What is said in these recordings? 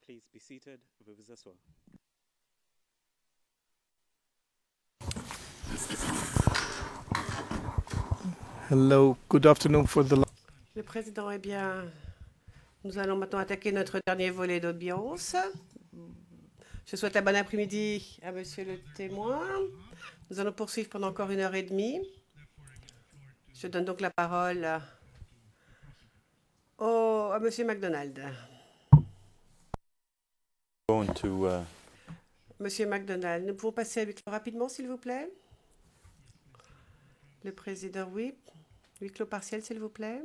Please be seated. Veuillez vous asseoir. Hello, good afternoon for the Le président, eh bien, nous allons maintenant attaquer notre dernier volet d'audience. Je souhaite un bon après-midi à monsieur le témoin. Nous allons poursuivre pendant encore 1h30. Je donne donc la parole à monsieur MacDonald. Monsieur MacDonald, nous pouvons passer à huis clos rapidement, s'il vous plaît? Le président, oui. Huis clos partiel, s'il vous plaît.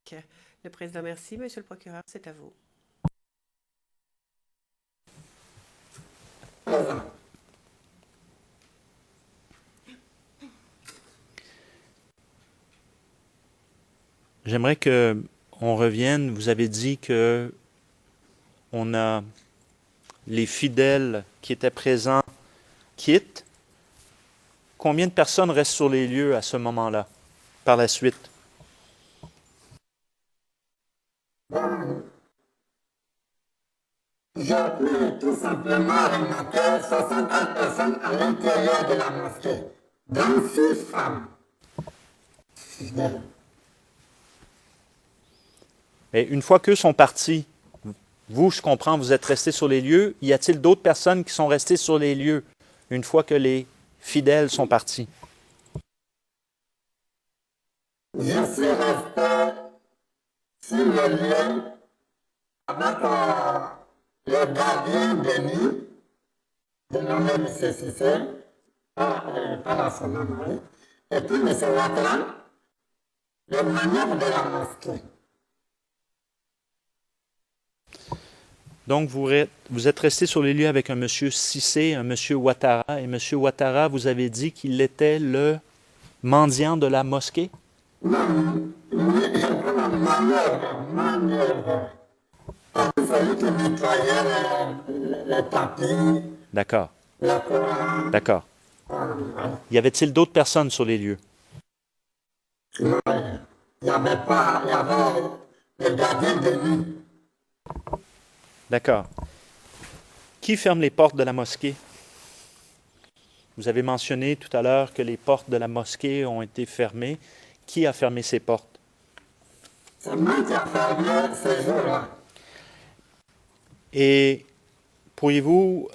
Ok. Le président, merci. Monsieur le procureur, c'est à vous. J'aimerais qu'on revienne. Vous avez dit que on a les fidèles qui étaient présents quittent. Combien de personnes restent sur les lieux à ce moment-là, par la suite? J'ai pu tout simplement remarquer 60 personnes à l'intérieur de la mosquée, dont 6 femmes. Et une fois qu'eux sont partis, vous, je comprends, vous êtes restés sur les lieux. Y a-t-il d'autres personnes qui sont restées sur les lieux une fois que les fidèles sont partis? Je suis resté sur le lieu avec le gardien de nuit, dénommé M. Cissé, pas la semaine, oui, et puis M. Watran, le manœuvre de la mosquée. Donc, vous êtes resté sur les lieux avec un monsieur Cissé, un monsieur Ouattara, et monsieur Ouattara, vous avez dit qu'il était le mendiant de la mosquée? Non, manœuvre. Il fallait que nettoyer les tapis, D'accord, le courant. d'accord. Y avait-il d'autres personnes sur les lieux? Non, il n'y avait pas, il y avait le gardien de nuit. D'accord. Qui ferme les portes de la mosquée? Vous avez mentionné tout à l'heure que les portes de la mosquée ont été fermées. Qui a fermé ces portes? C'est moi qui ai fermé ce jour-là. Et pourriez-vous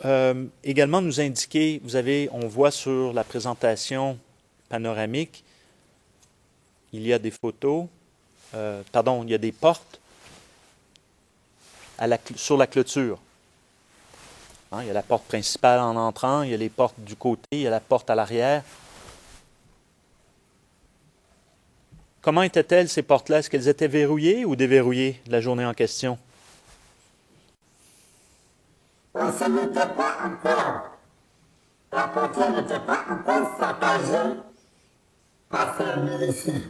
également nous indiquer, on voit sur la présentation panoramique, il y a des photos, il y a des portes sur la clôture. Hein, il y a la porte principale en entrant, il y a les portes du côté, il y a la porte à l'arrière. Comment étaient-elles, ces portes-là? Est-ce qu'elles étaient verrouillées ou déverrouillées la journée en question? Ça n'était pas encore, la portière n'était pas encore saccagée par ces miliciens.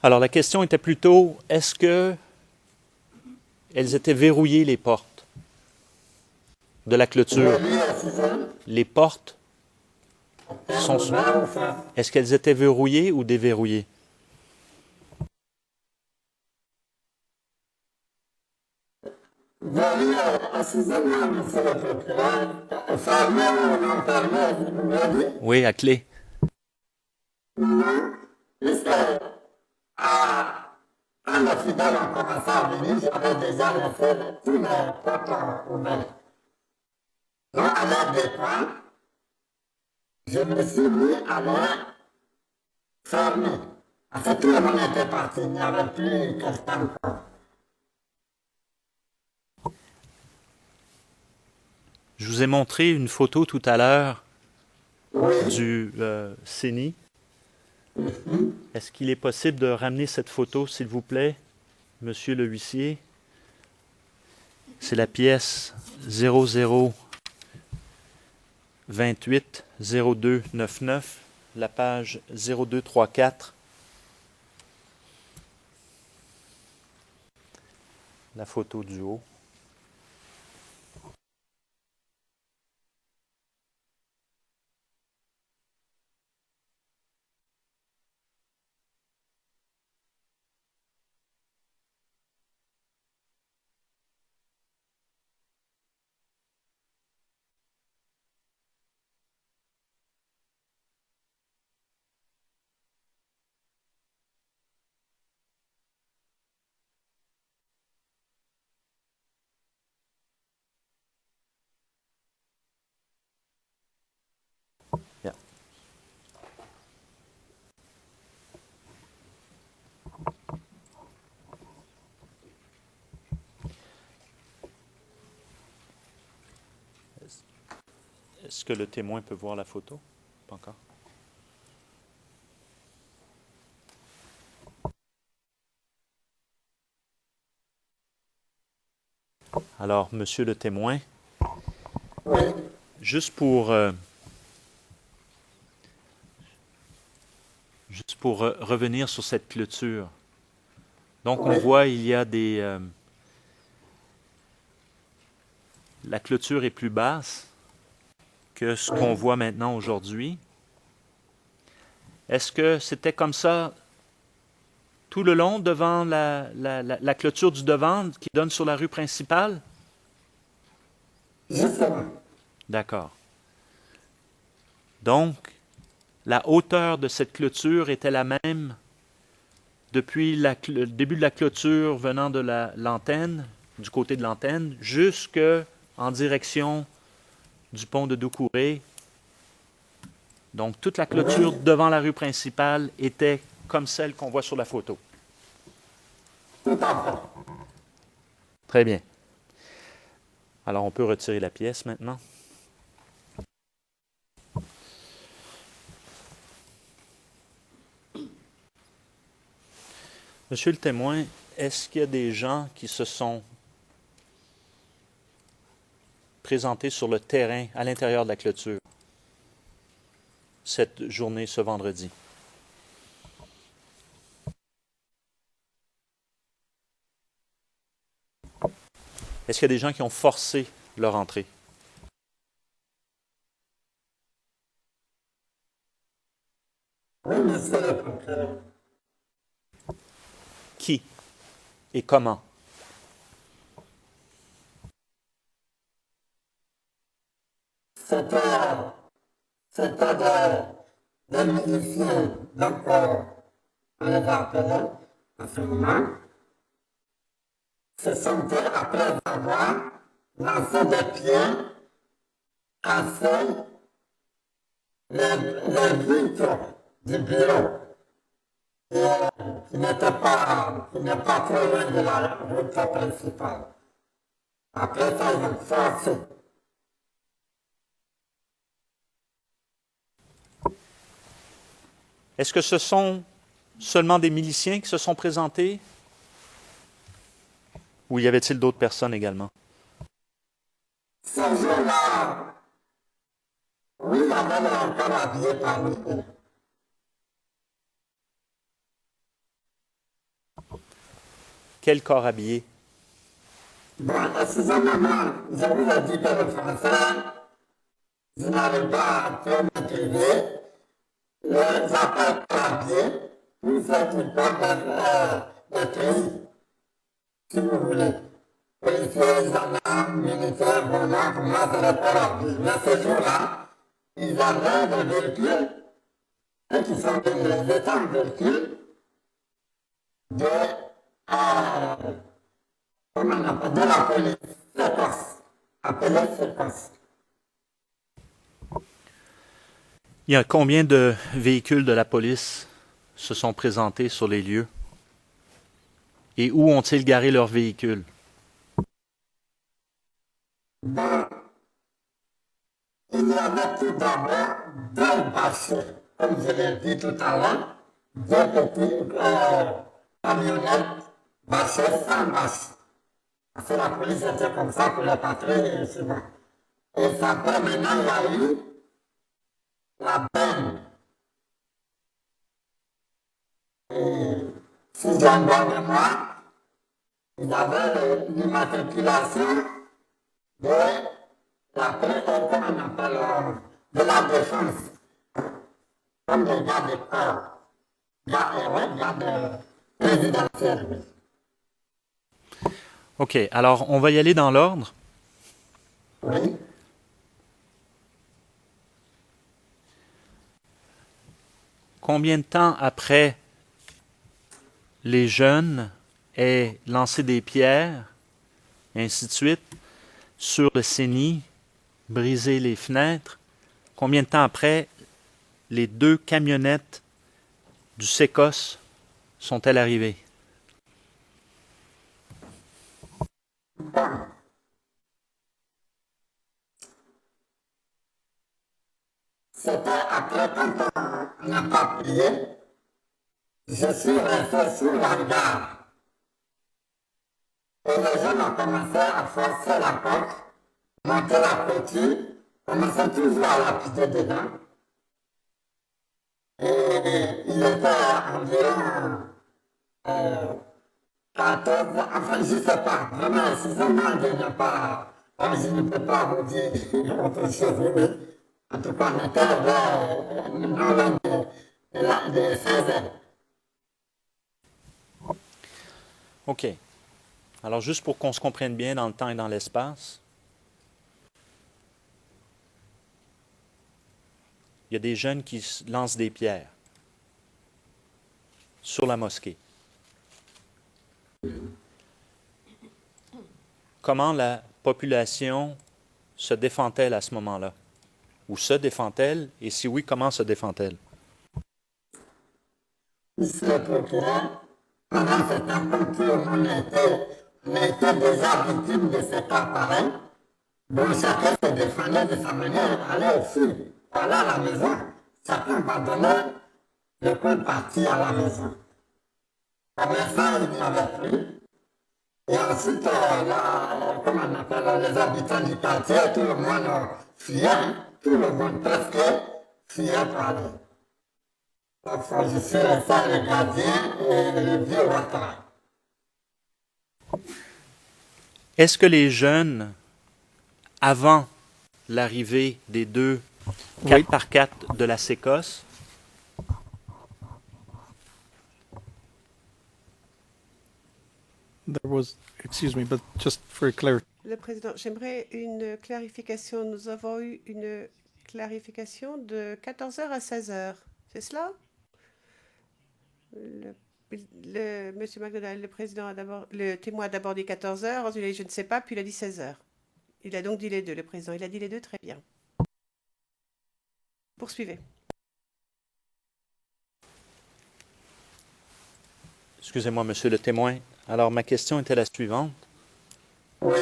Alors, la question était plutôt, est-ce que elles étaient verrouillées, les portes de la clôture? Les portes sont... Est-ce qu'elles étaient verrouillées ou déverrouillées? Verrouillées, excusez-moi, monsieur le procureur, fermées ou non fermées, vous me dites? Oui, à clé. Non, puisque quand les fidèles ont commencé à venir, j'avais déjà laissé tous les portes ouvertes. Donc, à l'heure des points, je me suis mis à les fermer. Parce que tout le monde était parti, il n'y avait plus quelqu'un encore. Je vous ai montré une photo tout à l'heure Oui. du CENI. Est-ce qu'il est possible de ramener cette photo, s'il vous plaît, monsieur le huissier? C'est la pièce 0028 0299, la page 0234. La photo du haut. Est-ce que le témoin peut voir la photo? Pas encore. Alors, monsieur le témoin, juste pour revenir sur cette clôture. Donc, on voit, il y a des... la clôture est plus basse que ce qu'on voit maintenant aujourd'hui. Est-ce que c'était comme ça tout le long devant la clôture du devant qui donne sur la rue principale? Justement. D'accord. Donc, la hauteur de cette clôture était la même depuis le début de la clôture venant de l'antenne, du côté de l'antenne, jusqu'en direction du pont de Doucouré. Donc, toute la clôture devant la rue principale était comme celle qu'on voit sur la photo. Tout à fait. Très bien. Alors, on peut retirer la pièce maintenant. Monsieur le témoin, est-ce qu'il y a des gens qui se sont présentés sur le terrain à l'intérieur de la clôture cette journée, ce vendredi? Est-ce qu'il y a des gens qui ont forcé leur entrée? Oui, monsieur le procureur. Qui et comment? C'était des miliciens, donc on les a appelés à ce moment. Se sont après avoir lancé des pieds, cassé les vitres du bureau. Qui n'est pas trop loin de la route principale. Après ça, ils ont forcé. Est-ce que ce sont seulement des miliciens qui se sont présentés? Ou y avait-il d'autres personnes également? Ce jour-là, oui, il y avait encore habillé parmi eux. Quel corps habillé? Bon, excusez-moi, je vous ai dit que le français, je n'arrive pas à trop maîtriser. Les appels habillés, tout ce qui peut des pays, si vous voulez. Policiers, gendarmes, militaires, bon, là, pour moi, c'est le corps habillé. Mais ce jour-là, ils avaient des véhicules, et qui sont les états en véhicule, comment on appelle, de la police, séquence, appelée séquence. Il y a combien de véhicules de la police se sont présentés sur les lieux? Et où ont-ils garé leurs véhicules? Ben, il y avait tout d'abord deux bâchers, comme je l'ai dit tout à l'heure, deux petits camionnettes bâchées sans bâche. Parce que la police était comme ça pour les patrouilles souvent. Et ça après, maintenant, il y a eu la peine. Et si j'ai un bon mémoire, ils avaient l'immatriculation de comment on appelle, de la défense. Comme des gars de corps. Gars de présidentiel, oui. OK, alors on va y aller dans l'ordre. Oui. Combien de temps après les jeunes aient lancé des pierres, et ainsi de suite, sur le CENI, brisé les fenêtres, combien de temps après les deux camionnettes du SECOS sont-elles arrivées? Bon. c'était après quand on n'a pas prié, je suis resté sous la garde. Et les gens ont commencé à forcer la porte, monter la clôture, commençaient toujours à lapider dedans. Et il était environ 14, enfin je ne sais pas, vraiment excusez-moi de ne pas, je ne peux pas vous dire autre chose, mais en tout cas on était vers de 16 heures. OK. Alors, juste pour qu'on se comprenne bien dans le temps et dans l'espace, il y a des jeunes qui lancent des pierres sur la mosquée. Comment la population se défend-elle à ce moment-là? Ou se défend-elle? Et si oui, comment se défend-elle? Monsieur le procureur, pendant ce temps, comme tout le monde était déjà victime de cet appareil, bon, chacun se défendait de sa manière, allait aussi, aller à la maison, chacun va donner le coup de partie à la maison. Après ça, il n'y avait plus. Et ensuite, comment on appelle, les habitants du quartier, tout le monde fuyait, tout le monde presque fuyait pour aller. Donc, je suis resté le gardien et le vieux Ouattara. Est-ce que les jeunes, avant l'arrivée des deux 4x4 de la Sécosse, There was, excuse me, but just for clarity, Le président, j'aimerais une clarification. Nous avons eu une clarification de 14 heures à 16 heures. C'est cela? Monsieur McDonald, le président a d'abord, le témoin a d'abord dit 14 heures, ensuite il a dit je ne sais pas, puis il a dit 16 heures. Il a donc dit les deux, le président. Il a dit les deux, très bien. Poursuivez. excusez-moi, monsieur le témoin, alors ma question était la suivante. Oui,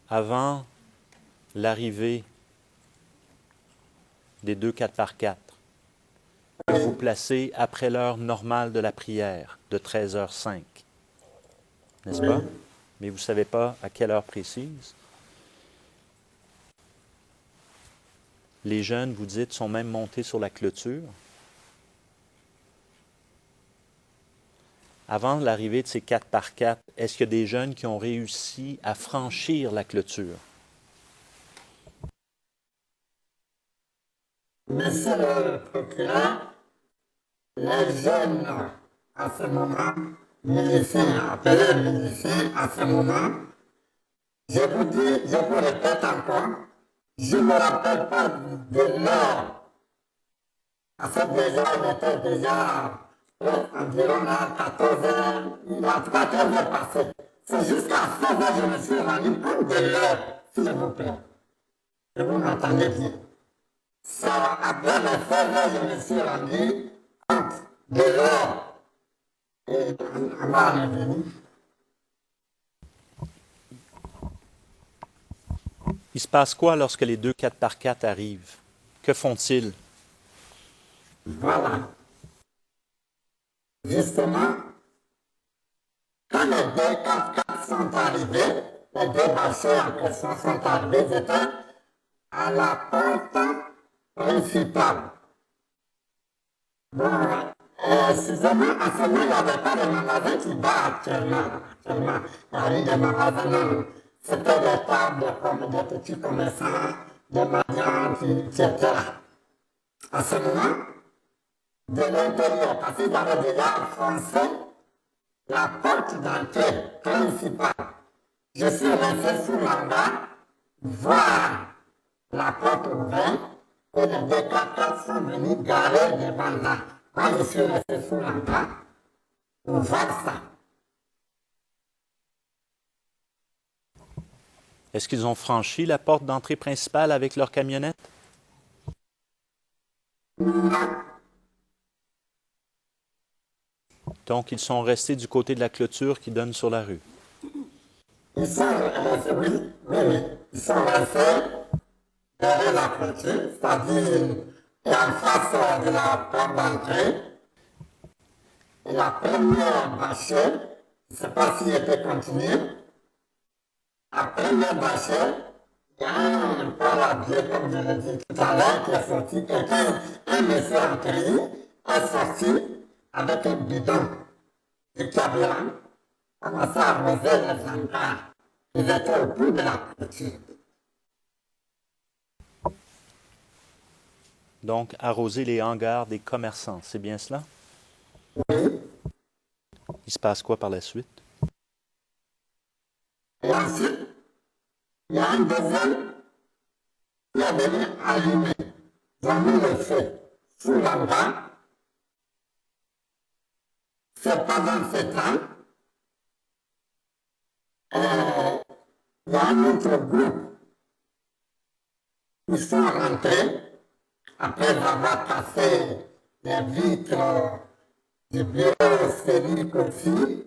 Avant l'arrivée des deux 4x4, vous placez après l'heure normale de la prière, de 13h05, n'est-ce pas? Mais vous ne savez pas à quelle heure précise. Les jeunes, vous dites, sont même montés sur la clôture. Avant l'arrivée de ces 4x4, est-ce qu'il y a des jeunes qui ont réussi à franchir la clôture? monsieur le procureur, les jeunes à ce moment, miliciens, appelés miliciens à ce moment, je vous dis, je vous répète encore, je ne me rappelle pas de l'heure. À ce déjà, on était déjà environ à 14 heures, en tout cas 15 heures passées. C'est jusqu'à 16 heures que je me suis rendu compte de l'heure, s'il vous plaît. Et vous m'entendez bien. C'est après les 16 heures que je me suis rendu compte de l'heure. Et on va revenir. Il se passe quoi lorsque les deux 4x4 arrivent? Que font-ils? Voilà. Justement, quand les deux 4x4 sont arrivés, les deux bâcheurs en question sont arrivés, ils étaient à la porte principale. Bon, excusez-moi, à ce moment, il n'y avait pas de magasin qui bat actuellement. Actuellement, il y a eu des magasins, non. C'était des tables comme des petits commerçants, des mendiants qui étaient là. À ce moment, de l'intérieur, parce qu'ils avaient déjà foncé la porte d'entrée principale. Je suis resté sous l'hangar, voir la porte ouverte, et les deux 4x4 sont venus garer devant là. Moi, je suis resté sous l'hangar pour voir ça. Est-ce qu'ils ont franchi la porte d'entrée principale avec leur camionnette? Non. Donc, ils sont restés du côté de la clôture qui donne sur la rue. Ils sont restés, oui, ils sont restés derrière la clôture, c'est-à-dire et en face de la porte d'entrée. Et la première bâchée, je ne sais pas s'il était continué, la première bâchée, il y a un poil à pied, comme je l'ai dit tout à l'heure, qui est sorti, et un monsieur en treillis est sorti avec un bidon de carburant, commençait à arroser les hangars. Ils étaient au bout de la clôture. Donc, arroser les hangars des commerçants, c'est bien cela? Oui. Il se passe quoi par la suite? Et ensuite, il y a un deuxième qui est venu allumer. Ils ont mis le feu sous l'hangar. C'est pendant ce temps, il y a un autre groupe qui sont rentrés après avoir cassé les vitres du bureau Céline Kofi.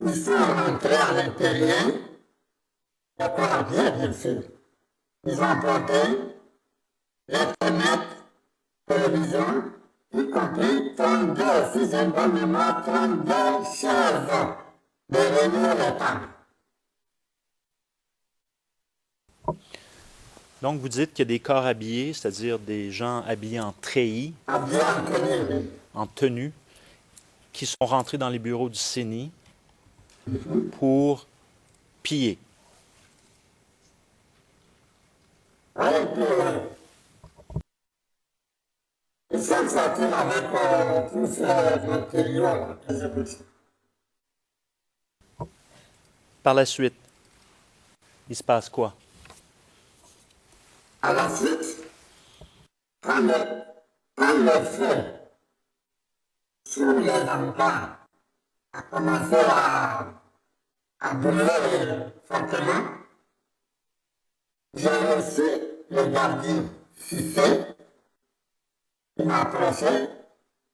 Ils sont rentrés à l'intérieur, et pour la bien sûr. Ils ont porté l'Internet, télévision, y compris 32, si j'ai une bonne mémoire, 32 chaises de réunir les tables. Donc, vous dites qu'il y a des corps habillés, c'est-à-dire des gens habillés en treillis, Habillés en tenue, oui. en tenue, qui sont rentrés dans les bureaux du CENI pour piller. Oui, puis ils sont sortis avec tous ces matériaux que je vous dis. Par la suite, il se passe quoi? À la suite, quand le feu sur les hangars a commencé à brûler fortement, j'ai reçu le gardien Cissé, il m'a approché,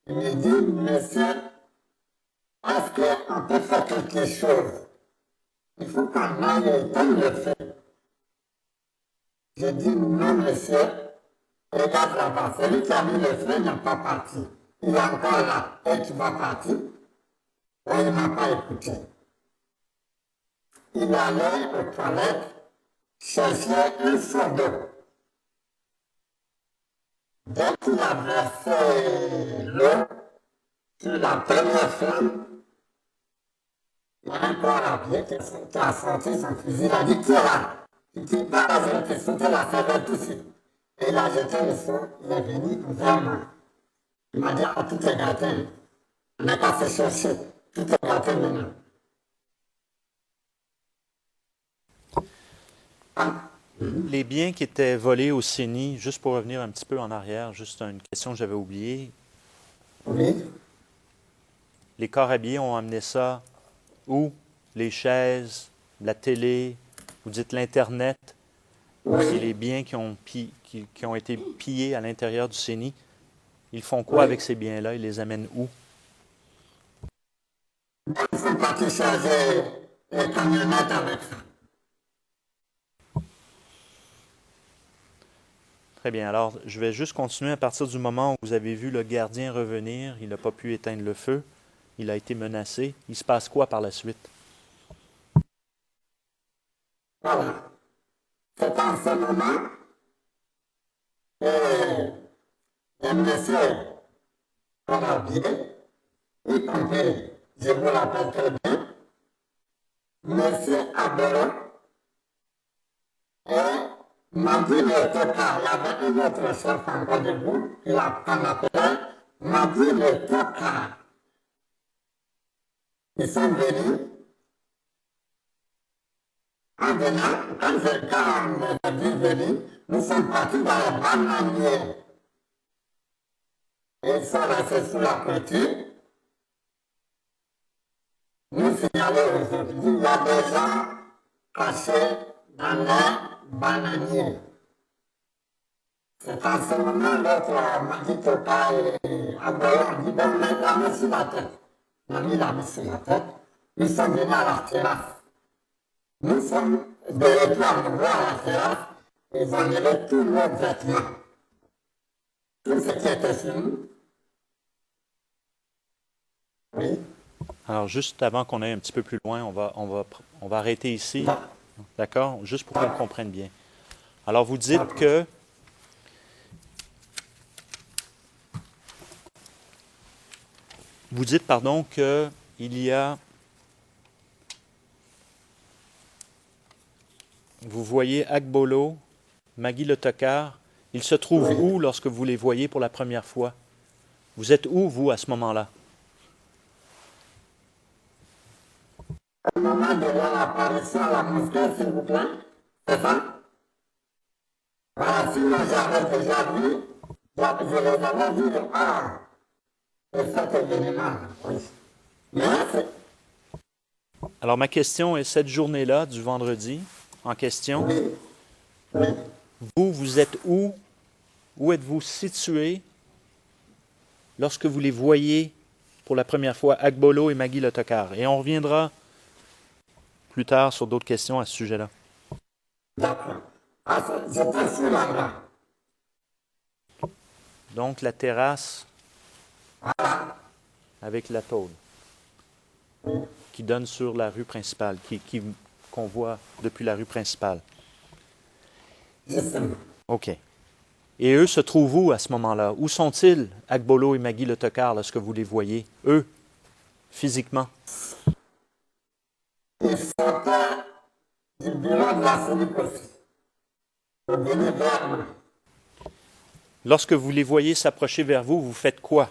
il me dit, monsieur, est-ce qu'on peut faire quelque chose? Il faut qu'on aille éteindre le feu. Je dis, non, monsieur, regarde là-bas, celui qui a mis le feu n'est pas parti. Il est encore là, et tu vas partir. Et il ne m'a pas écouté. Il allait aux toilettes chercher un seau d'eau. Dès qu'il a versé l'eau sur la première flamme, il y a un corps à pied qui a sorti son fusil. Il a dit, tiens là, tu ne tires pas, je vais te sauter la cervelle tout de suite. Et il a jeté le seau, il est venu vers moi. Il m'a dit, ah, tout est gâté. On n'a qu'à se chercher, tout est gâté maintenant. Les biens qui étaient volés au CENI, juste pour revenir un petit peu en arrière, juste une question que j'avais oubliée. Oui. Les corps habillés ont amené ça où? Les chaises, la télé, vous dites l'Internet, et les biens qui ont été pillés à l'intérieur du CENI. Ils font quoi avec ces biens-là? Ils les amènent où? Ils sont partis charger les camionnettes avec ça. Très bien. Alors, je vais juste continuer à partir du moment où vous avez vu le gardien revenir. Il n'a pas pu éteindre le feu. Il a été menacé. Il se passe quoi par la suite? Voilà. C'est en ce moment que un monsieur Corabier, y compris, je vous l'appelle très bien, monsieur Abelo, et Madi le Toka, il y avait un autre chef encore debout, qu'on appelait Madi le Toka. Ils sont venus. En venant, quand on les a vus venir, nous sommes partis dans les bananiers. Et ils sont restés sous la clôture. Nous signalons aujourd'hui, il y a des gens cachés dans les bananiers. C'est en ce moment l'autre m'a dit Toka et Abdoulaye a dit, bon, mets la main sur la tête. On a mis la main sur la tête. Nous sommes venus à la terrasse. Nous sommes de retour à nouveau à la terrasse ils enlevaient tous leurs vêtements. Tout ce qui était sur nous. Oui. Alors, juste avant qu'on aille un petit peu plus loin, on va arrêter ici. D'accord? Juste pour qu'on comprenne bien. Alors, vous dites que que il y a, vous voyez Agbolo, Magui le Tokar, ils se trouvent où lorsque vous les voyez pour la première fois? Vous êtes où, vous, à ce moment-là? Au moment de leur apparition à la mosquée, s'il vous plaît, c'est ça? Voilà, sinon j'avais déjà vu, je les avais vus dehors. Et cet événement, oui. Mais c'est... Alors, ma question est, cette journée-là, du vendredi, en question, vous êtes où? Où êtes-vous situé lorsque vous les voyez pour la première fois, Agbolo et Magui le Tokar? Et on reviendra plus tard sur d'autres questions à ce sujet-là. D'accord. Ah, j'étais sur là. Donc, la terrasse avec la tôle qui donne sur la rue principale, qu'on voit depuis la rue principale. OK. Et eux se trouvent où à ce moment-là? Où sont-ils, Agbolo et Magui le Tokar, lorsque vous les voyez, eux, physiquement? Ils sortaient du bureau de la Sénécosie. Ils venaient vers moi. Lorsque vous les voyez s'approcher vers vous, vous faites quoi?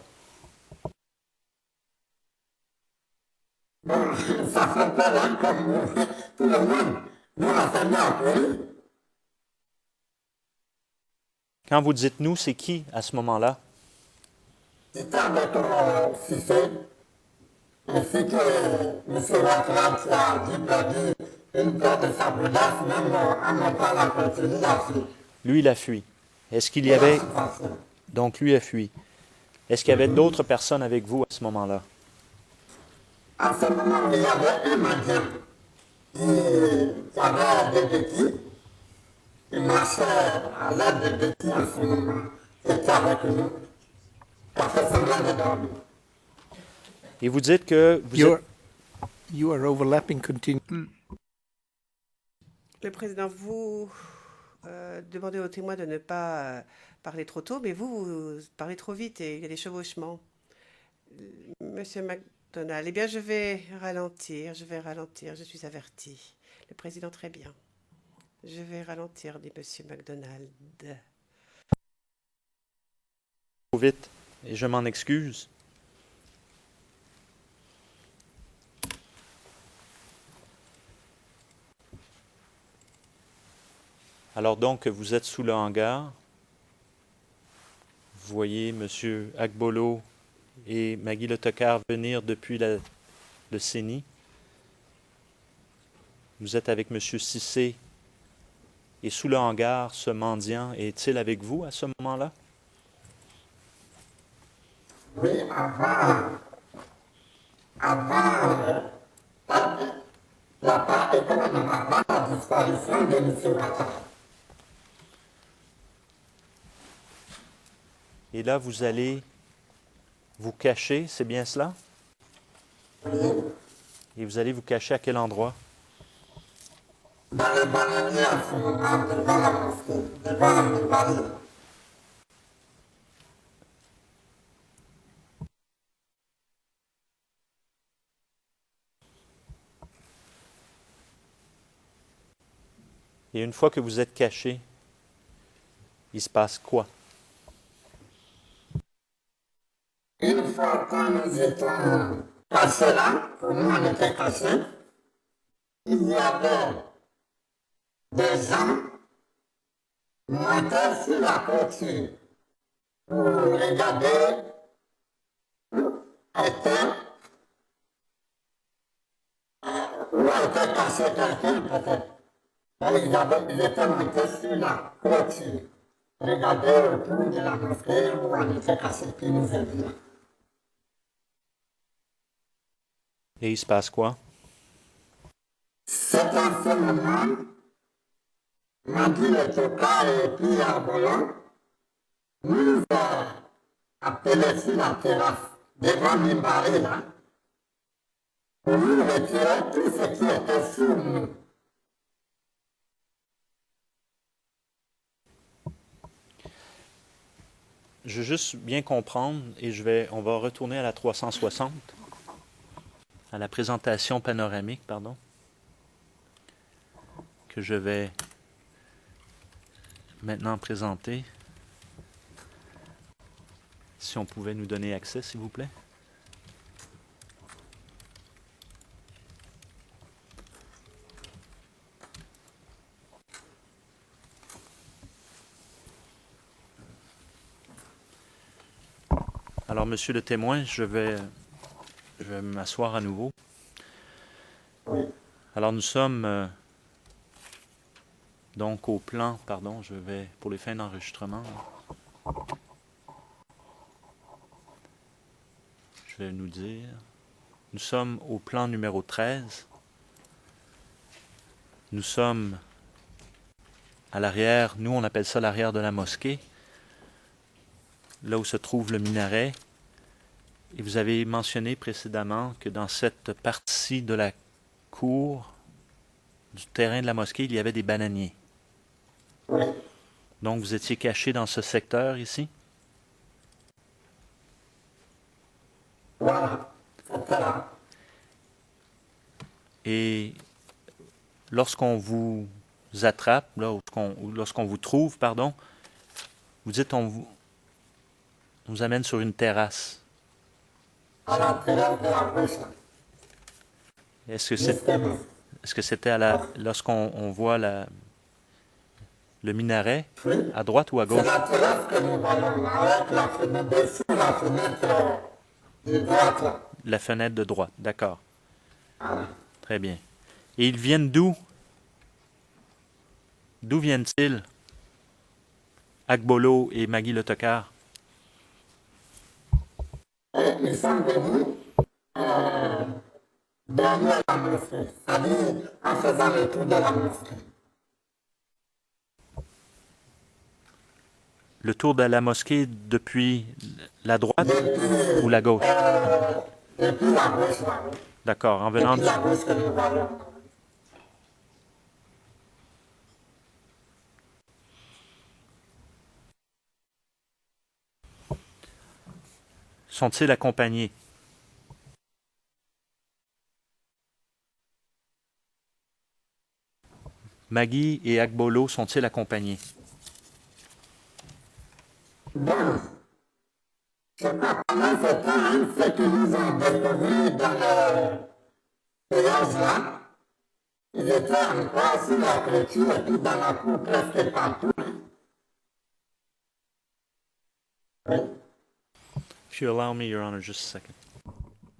Bon, ça fait peur hein, comme tout le monde. Nous, la famille a pris. Quand vous dites nous, c'est qui à ce moment-là? C'était avec Cissé. Ainsi que M. Lacroix qui a dû perdre une paire de sa boudasse, même en montant la clôture, il a fui. Lui, il a fui. Est-ce qu'il y avait... Donc, lui a fui. Est-ce qu'il y avait d'autres personnes avec vous à ce moment-là? À ce moment, il y avait un mendiant qui avait des béquilles. Il marchait à l'aide des béquilles en ce moment. Il était avec nous. Il a fait semblant de dormir. Et vous dites que vous êtes... You are overlapping continually. Le président, vous demandez aux témoins de ne pas parler trop tôt, mais vous parlez trop vite et il y a des chevauchements. Monsieur McDonald, eh bien, je vais ralentir, je suis averti. Le président, très bien. Je vais ralentir, dit Monsieur McDonald. Trop vite, et je m'en excuse. Alors donc, vous êtes sous le hangar. Vous voyez M. Agbolo et Magui le Tokar venir depuis le CENI. Vous êtes avec M. Cissé. Et sous le hangar, ce mendiant est-il avec vous à ce moment-là? Oui, avant la disparition de M. Ouattara. Et là, vous allez vous cacher, c'est bien cela? Et vous allez vous cacher à quel endroit? Dans les bananiers en ce moment, devant la mosquée, devant la muraille. Et une fois que vous êtes caché, il se passe quoi? Une fois que nous étions cachés là, pour nous on était cachés, il y avait des gens montés sur la clôture pour regarder où était caché quelqu'un peut-être. Ils étaient montés sur la clôture, regarder autour de la mosquée où on était caché, puis nous aider. Et il se passe quoi? C'est en ce moment Magui le Toka et puis Arbolo nous appelés sur la terrasse devant Mimbaré là pour nous retirer tout ce qui était sur nous. Je veux juste bien comprendre et on va retourner à la 360, à la présentation panoramique, pardon, que je vais maintenant présenter. Si on pouvait nous donner accès, s'il vous plaît. Alors, monsieur le témoin, je vais m'asseoir à nouveau. Alors, nous sommes donc au plan, pardon, je vais, pour les fins d'enregistrement, je vais nous dire, nous sommes au plan numéro 13. Nous sommes à l'arrière, nous on appelle ça l'arrière de la mosquée, là où se trouve le minaret. Et vous avez mentionné précédemment que dans cette partie de la cour, du terrain de la mosquée, il y avait des bananiers. Donc vous étiez caché dans ce secteur ici? Et lorsqu'on vous attrape, lorsqu'on vous trouve, pardon, vous dites on vous amène sur une terrasse. À la terrasse de la gauche. Est-ce que c'était lorsqu'on voit le minaret, à droite ou à gauche? C'est la terrasse que nous voyons là, avec la fenêtre dessous, la fenêtre de droite. Là. La fenêtre de droite, d'accord. Très bien. Et ils viennent d'où? D'où viennent-ils? Agbolo et Magui le Tokar? Ils sont venus derrière la mosquée, c'est-à-dire en faisant le tour de la mosquée. Le tour de la mosquée depuis la droite ou la gauche? Depuis la gauche, là. D'accord, en venant Depuis la gauche que nous voyons. Sont-ils accompagnés? Magui et Agbolo sont-ils accompagnés? Bon, je crois que pendant ce temps, ce que nous avons découvert dans le village là, ils étaient encore sur la clôture et puis dans la cour presque partout. Oui. If you allow me, Your Honor, just a second.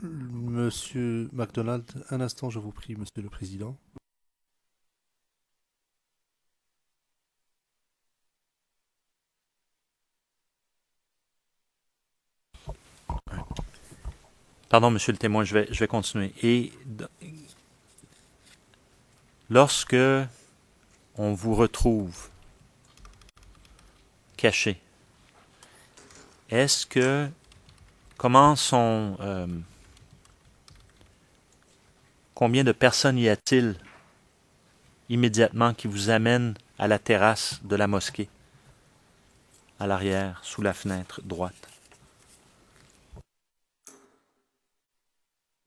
Monsieur MacDonald, un instant, je vous prie, Monsieur le Président. Pardon, monsieur le témoin, je vais continuer. Et lorsque on vous retrouve caché, est-ce que combien de personnes y a-t-il immédiatement qui vous amènent à la terrasse de la mosquée, à l'arrière, sous la fenêtre droite?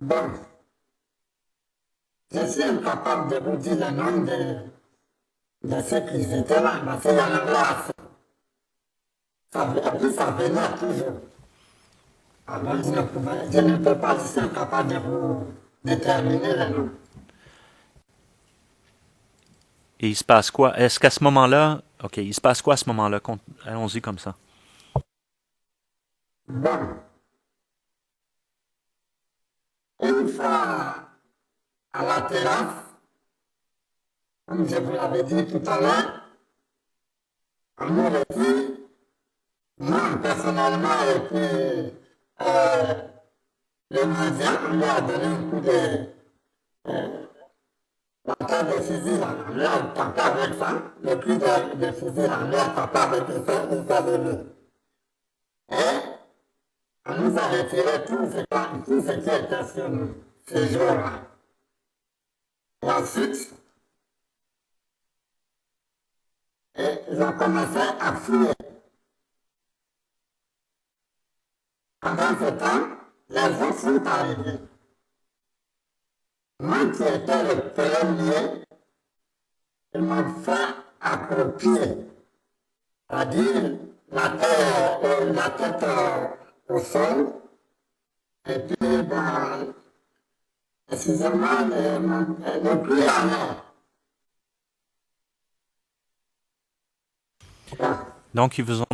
Bon, je suis incapable de vous dire le nom de ceux qui étaient là, parce qu'il y en avait assez. Et puis ça venait toujours. Alors je ne peux pas, je suis incapable de vous déterminer le nom. Et il se passe quoi? Est-ce qu'à ce moment-là, OK, il se passe quoi à ce moment-là? Allons-y comme ça. Bon. Une fois à la terrasse, comme je vous l'avais dit tout à l'heure, on nous retire, moi personnellement, et puis le médecin, on lui a donné un coup porteur de fusil en l'air, tapait avec ça, le cri de fusil en l'air, tapait avec il s'est levé. Et on nous a retiré tout ce qui était sur nous, ce jour-là. Et ensuite, ils ont commencé à fuir. Pendant ce temps, les autres sont arrivés. Moi qui étais le premier, ils m'ont fait accroupir, c'est-à-dire la tête au sol, et puis, bon, excusez-moi, le pied en l'air. Donc, ils vous ont...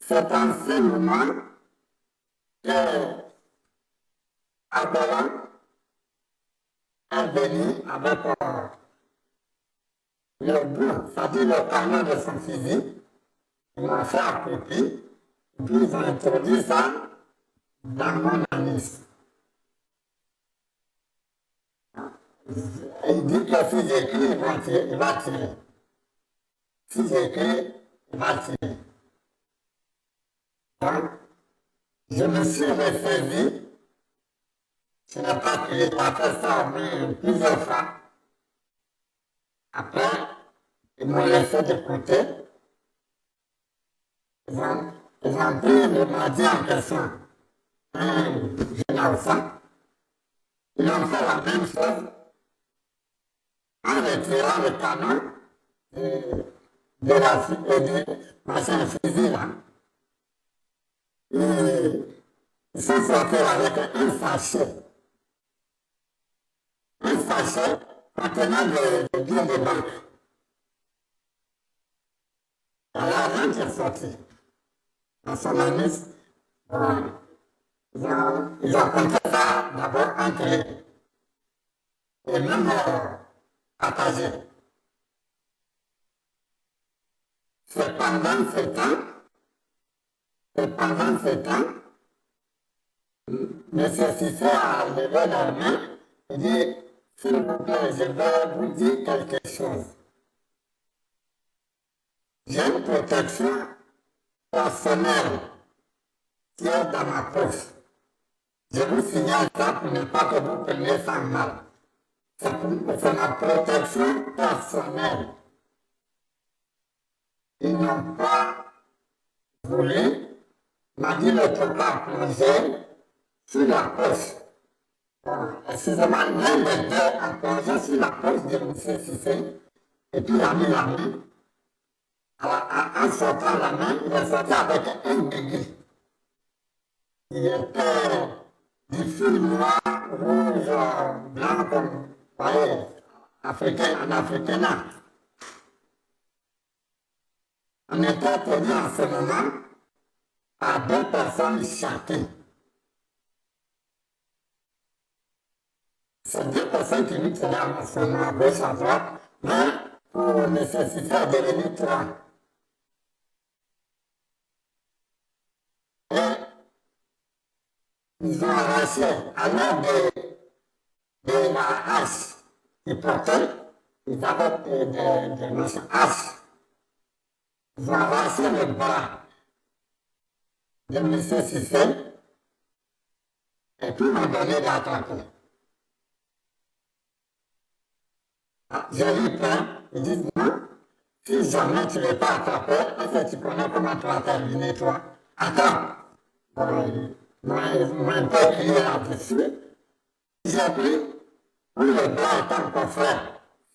C'est en ce moment que Abela est venu avec le bout, c'est-à-dire le canon de son fusil. Ils m'ont fait accroupir, puis ils ont introduit ça dans mon anus. Il dit que si j'écris, il va tirer. Si j'écris, il va tirer. Donc, je me suis ressaisi. Je n'ai pas tiré, pas fait ça mais plusieurs fois. Après, ils m'ont laissé de côté. Ils ont pris le mardi en question. Un jeune enfant. Ils ont fait la même chose en retirant le canon de la machin fusil là. Ils sont sortis avec un sachet. Un sachet contenant des billets de banque. Et l'argent qui est sorti dans son anus, ils ont compté ça d'abord entre eux. Et même partagé. C'est pendant ce temps, M. Cissé a levé la main et dit, s'il vous plaît, je vais vous dire quelque chose. J'ai une protection personnelle qui est dans ma poche. Je vous signale ça pour ne pas que vous preniez ça mal. C'est ma protection personnelle. Ils n'ont pas voulu, m'a dit le truc à plonger sur la poche. Bon, excusez-moi, l'un des deux a plongé sur la poche de M. Cissé, et puis il a mis la main. En sortant la main, il est sorti avec un béguet. Il était du fil noir, rouge, blanc, comme, vous voyez, en africain. On était tenu en ce moment par 2 personnes chacun. C'est 2 personnes qui nous tenaient en ce moment, à gauche, à droite, mais pour nécessiter de devenir 3. Et ils ont arraché à l'aide de la hache qu'ils portaient, ils avaient des machins haches. Ils ont arraché le bras de M. Cissé et puis m'ont donné d'attraper. J'ai eu peur, ils disent non, si jamais tu ne l'es pas attrapé, est-ce que tu connais comment tu vas terminer toi? Attends, moi un peu crié là-dessus, j'ai pris, où le bras est encore frais,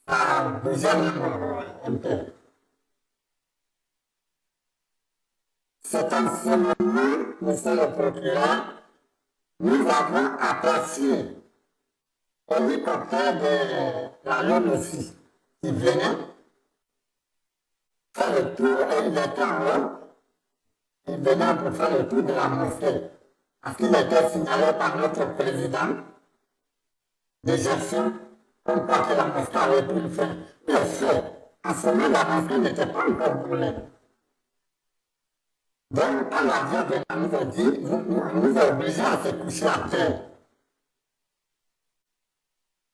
ça bougeait même un peu. C'est en ce moment, monsieur le procureur, nous avons aperçu l'hélicoptère de la Lune aussi, qui venait faire le tour, et il était en haut, il venait pour faire le tour de la mosquée, parce qu'il était signalé par notre président de gestion, comme quoi que la mosquée avait pu le faire. Mais en ce moment, la mosquée n'était pas encore brûlée. Donc, quand l'avion venait, nous a dit, on nous a obligés à se coucher à terre.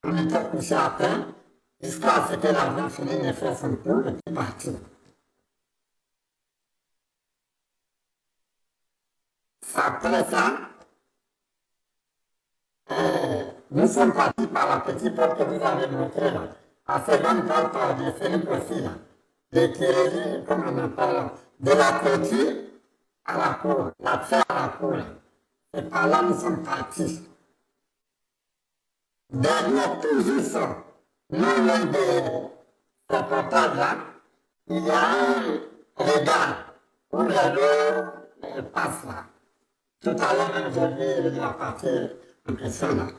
on était couché à terre, jusqu'à ce que l'avion finisse de faire son tour et puis partir. Après ça, nous sommes partis par la petite porte que vous avez montrée là. La seconde porte de Philippe aussi là. L'écurie, comme on appelle, de la clôture à la cour, l'accès à la cour. Et par là, nous sommes partis. Derrière tout juste, non loin de ce portail-là, il y a un regard où les l'eau passe là. Tout à l'heure, même, j'ai vu la partie impressionnante.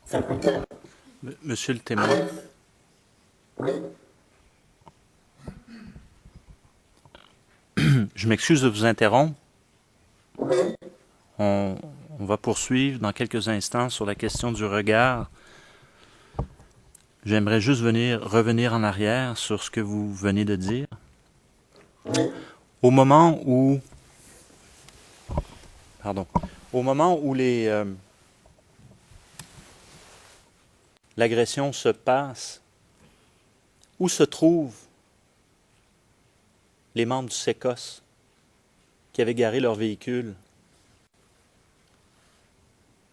C'est côté. Monsieur le témoin, Oui. je m'excuse de vous interrompre. Oui. On va poursuivre dans quelques instants sur la question du regard. J'aimerais juste revenir en arrière sur ce que vous venez de dire. Au moment où l'agression se passe, où se trouvent les membres du SECOS qui avaient garé leur véhicule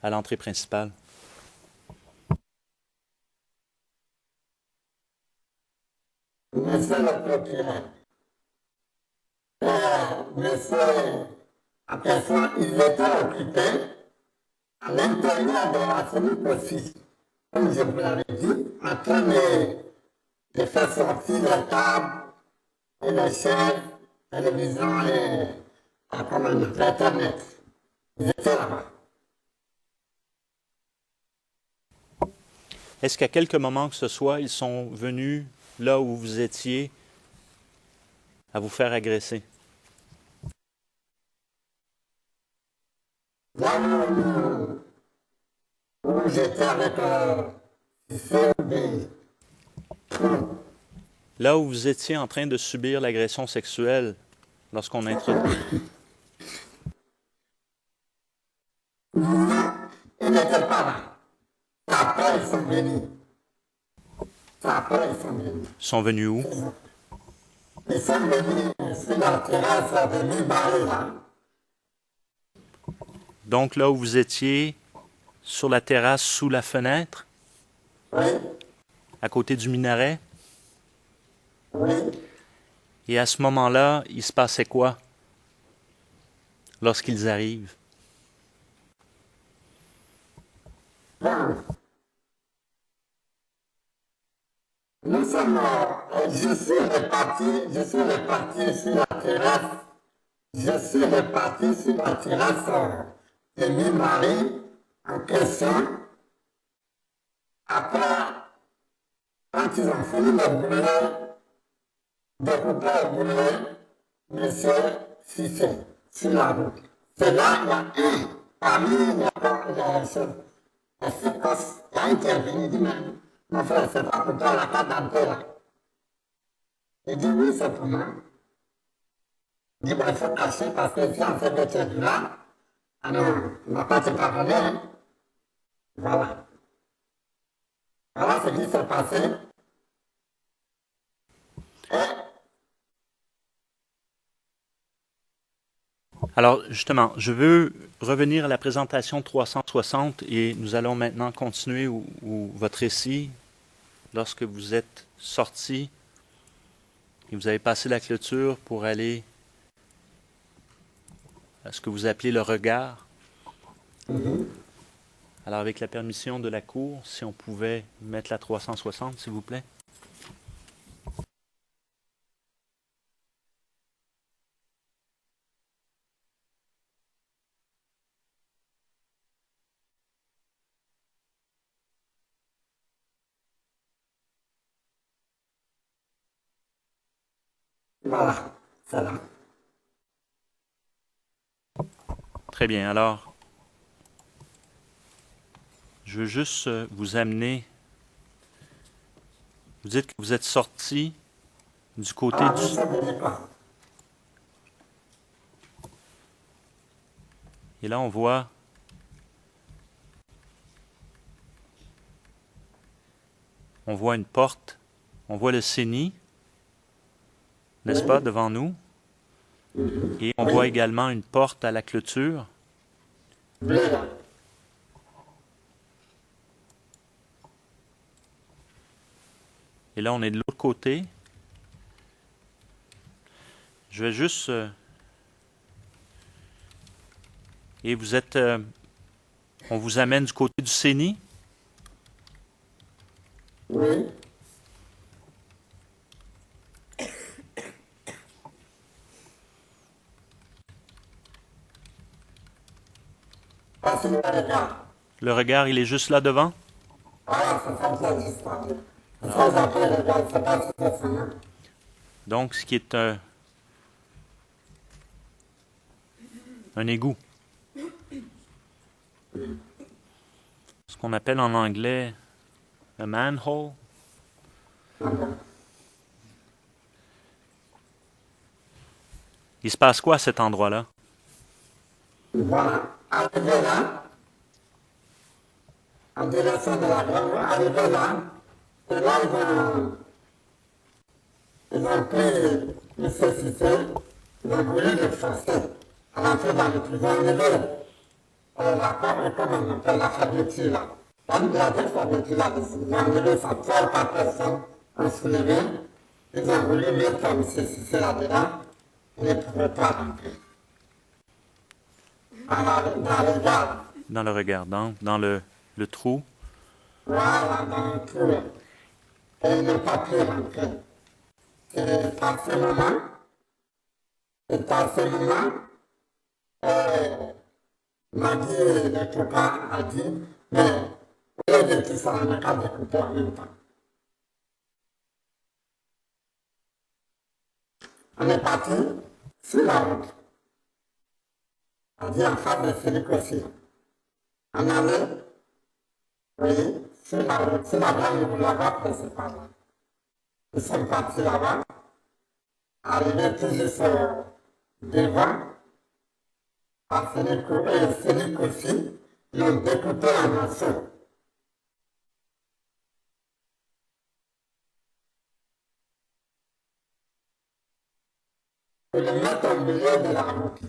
à l'entrée principale? Monsieur le procureur, monsieur, après ça, ils étaient occupés à l'intérieur de la cellule aussi, comme je vous l'avais dit, en train de faire sortir les tables et les chaises, télévision et Internet. Ils étaient là-bas. Est-ce qu'à quelques moments que ce soit, ils sont venus là où vous étiez à vous faire agresser? Là où j'étais avec COB. Là où vous étiez en train de subir l'agression sexuelle lorsqu'on introduit. Non, ils n'étaient pas là. Après, ils sont venus. Après, ils sont venus. Ils sont venus où? Ils sont venus sur la terrasse, venus barrer là. Donc là où vous étiez, sur la terrasse, sous la fenêtre, Oui, à côté du minaret, oui. et à ce moment-là, il se passait quoi lorsqu'ils arrivent? Bon. Nous sommes, je suis reparti sur la terrasse. Je suis reparti sur la terrasse de mi-mari en question. Après, quand ils ont fini le boulot, de couper le boulot, monsieur Cissé, sur la route. C'est là, il y a un, parmi les séquences, qui a intervenu, il dit, mais mon frère, c'est pas pour toi la carte d'entrée là. Il dit, oui, c'est pour moi. Il dit, ben, il faut cacher parce que si on fait des trucs là, alors, on ne va pas te pardonner. Hein. Voilà. Voilà ce qui s'est passé. Alors, justement, je veux revenir à la présentation 360 et nous allons maintenant continuer votre récit lorsque vous êtes sorti et vous avez passé la clôture pour aller à ce que vous appelez le regard. Alors, avec la permission de la Cour, si on pouvait mettre la 360, s'il vous plaît. Voilà, c'est là. Très bien. Alors, je veux juste vous amener. Vous dites que vous êtes sorti du côté Ah, du... vous ne savez pas. Et là, on voit on voit une porte, on voit le Séni, n'est-ce pas, devant nous? Et on voit également une porte à la clôture. Et là, on est de l'autre côté. Je vais juste... et vous êtes... on vous amène du côté du Séni? Oui. Passez le regard. Le regard, il est juste là devant? Voilà, c'est ça qui a disparu. Ça, j'appelle le regard, c'est pas si c'est ça, non? Donc, ce qui est un égout. Ce qu'on appelle en anglais a manhole. Il se passe quoi à cet endroit-là? Voilà, arrivé là, en direction de la grande voie, arrivé là, et là, ils ont pris le C6C, ils ont voulu le forcer à rentrer dans le prison, enlever la porte, comme on appelle la fermeture là. Comme il y a deux fermetures là-dessus, ils ont enlevé ça, 3 ou 4 personnes ont soulevé, ils ont voulu mettre le C6C là-dedans, ils ne pouvaient pas rentrer. Dans le regard. Dans le regard, dans le trou. Voilà, dans le trou. Et il n'est pas pu rentrer. C'est à ce moment, Maggie, le copain, a dit, mais au lieu de tout ça, on n'a qu'à découper en même temps. On est parti sur la route. On dit en face de Félix aussi. On allait, oui, sur la route, sur la grande route là-bas principalement. Ils sont partis là-bas, arrivés tout juste devant, à Félix aussi, ils ont découpé en morceaux. Pour le mettre au milieu de la route.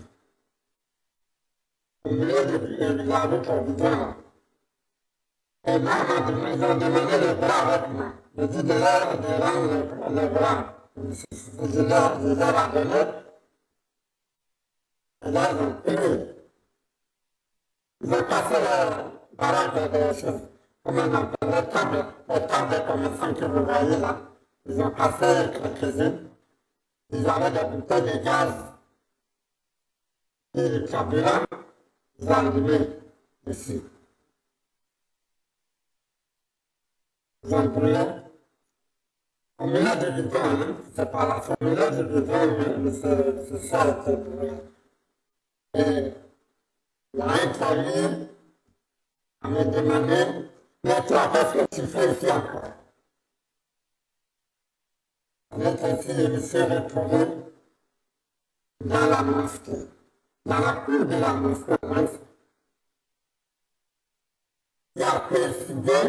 Au milieu de la route au bidon. Et moi, ils ont demandé le bras avec moi. Je dis de rendre le bras. Je leur ai donné. Et là, ils ont pris. Ils ont cassé le baraque de choses. Comment on appelle les tables de commerçants que vous voyez là. Ils ont cassé quelques-unes. Ils avaient des bouteilles de gaz. Et le carburant. Ils ont allumé ici. Ils ont brûlé. Au milieu du bidon, hein, c'est pas là, c'est au milieu du bidon, mais c'est ça qui est brûlé. Et il y a un qui a eu à me demander, mais toi, qu'est-ce que tu fais ici encore? On est ici, je me suis retrouvé dans la mosquée, dans la cour de la mosquée. Il a coïncidé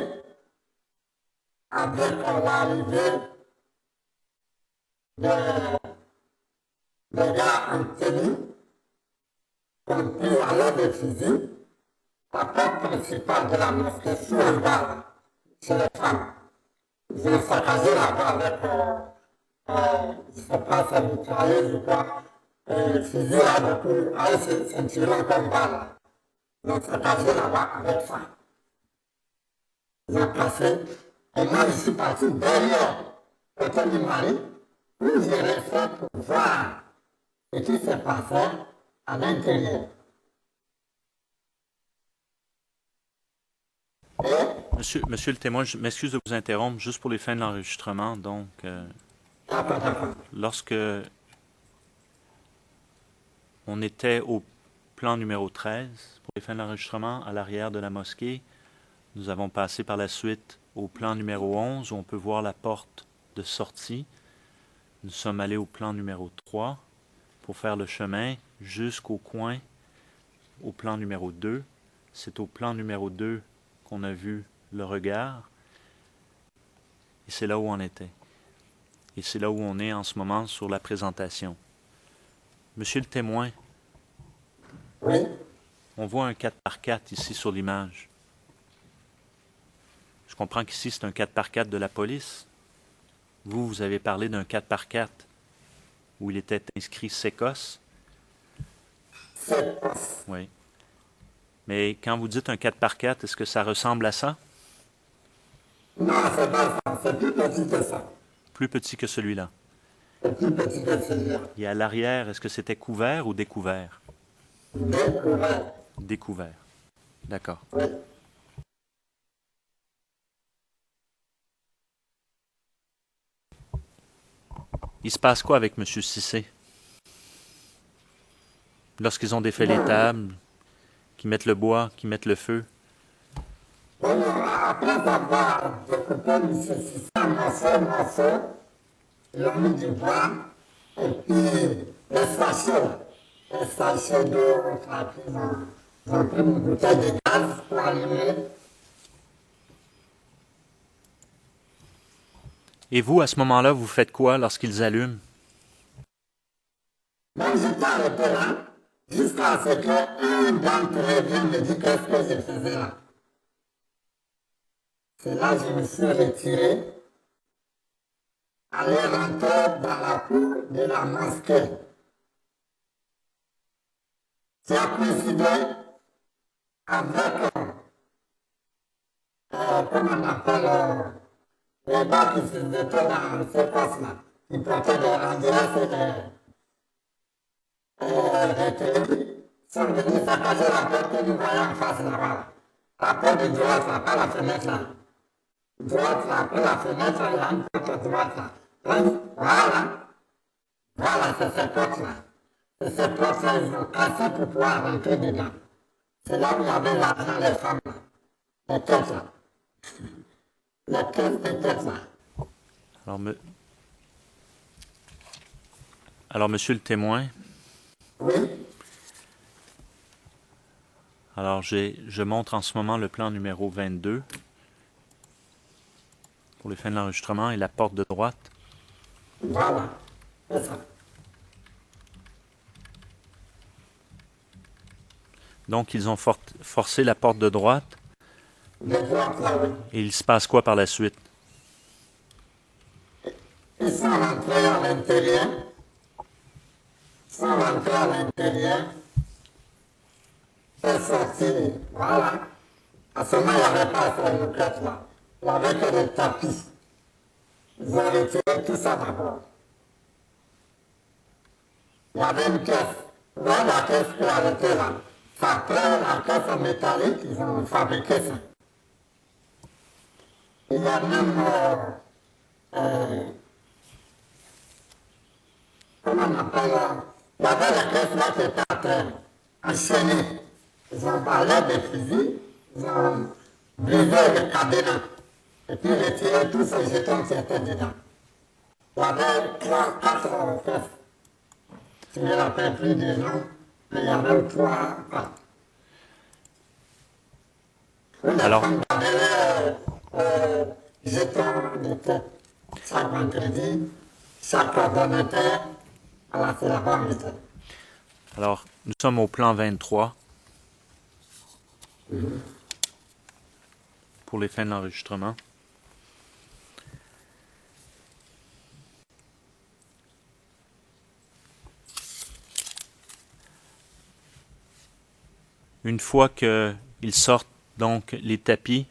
avec l'arrivée des gars en tenue qui ont pris à l'aide des fusils la porte principale de la mosquée sous un bas chez les femmes. Ils ont saccagé là-bas avec, je ne sais pas, c'est mitrailleuse ou quoi, le fusil là, beaucoup, avec ce ceinturon comme balle. Ils ont saccagé là-bas avec ça. Ils ont cassé. Et moi, je suis parti derrière côté du mari, où j'ai resté pour voir ce qui s'est passé à l'intérieur. Monsieur le témoin, je m'excuse de vous interrompre juste pour les fins de l'enregistrement. Donc, lorsque on était au plan numéro 13, pour les fins de l'enregistrement, à l'arrière de la mosquée, nous avons passé par la suite au plan numéro 11, où on peut voir la porte de sortie. Nous sommes allés au plan numéro 3 pour faire le chemin jusqu'au coin, au plan numéro 2. C'est au plan numéro 2 qu'on a vu le regard. Et c'est là où on était. Et c'est là où on est en ce moment sur la présentation. Monsieur le témoin, Oui. on voit un 4x4 ici sur l'image. Je comprends qu'ici, c'est un 4x4 de la police. Vous avez parlé d'un 4x4 où il était inscrit SECOS. SECOS. Oui. Mais quand vous dites un 4x4, est-ce que ça ressemble à ça? Non, c'est pas ça. C'est plus petit que ça. Plus petit que celui-là. C'est plus petit que celui-là. Et à l'arrière, est-ce que c'était couvert ou découvert? Découvert. Découvert. D'accord. Oui. Il se passe quoi avec M. Cissé? Lorsqu'ils ont défait les tables, qu'ils mettent le bois, qu'ils mettent le feu. Après avoir découpé M. Cissé en morceaux, ils ont mis du bois, et puis les sachets d'eau, ils ont pris une bouteille de gaz pour allumer. Et vous, à ce moment-là, vous faites quoi lorsqu'ils allument? Donc j'étais arrêté là, jusqu'à ce qu'un d'entre eux vienne me dire qu'est-ce que je faisais là. C'est là que je me suis retiré, aller rentrer dans la cour de la mosquée. J'ai coïncidé avec, comment on appelle, les gars qui étaient dans ce poste-là. Ils portaient des rendez-vous des télévisions. Ils sont venus saccager la porte que nous voyons en face là-bas. La porte de droite là, pas la fenêtre là. Droite là, après la fenêtre là, il y a une porte droite là. Donc, voilà. Voilà, c'est cette porte-là. Et cette porte-là, ils ont cassé pour pouvoir rentrer dedans. C'est là où il y avait l'argent, les femmes là. Les têtes là. Les caisses de têtes là. Alors, monsieur le témoin. Oui. Alors, je montre en ce moment le plan numéro 22 pour les fins de l'enregistrement et la porte de droite. Voilà, c'est ça. Donc, ils ont forcé la porte de droite. De droite là, oui. Et il se passe quoi par la suite? Ils sont rentrés à l'intérieur. Ils sont rentrés à l'intérieur. Ils sont sortis, voilà. À ce moment, il n'y avait pas de moquette là. Il n'y avait que des tapis. Ils ont retiré tout ça d'abord. Il y avait une caisse. Vous voyez la caisse qui est arrêtée là. Ça prend la caisse en métallique, ils ont fabriqué ça. Il y a même, comment on appelle là? Il y avait la caisse là qui était à terre, enchaînée. Ils ont parlé des fusils, ils ont brisé les cadenas. Et puis retiré tous ces jetons qui étaient dedans. Il y avait 3, 4 caisses. Je ne me rappelle plus des noms, mais il y avait 3, 4. Alors, Jetons de tête chaque vendredi, chaque ordonnateur, voilà, c'est la bonne méthode. alors, nous sommes au plan 23 pour les fins de l'enregistrement. Une fois qu'ils sortent donc les tapis,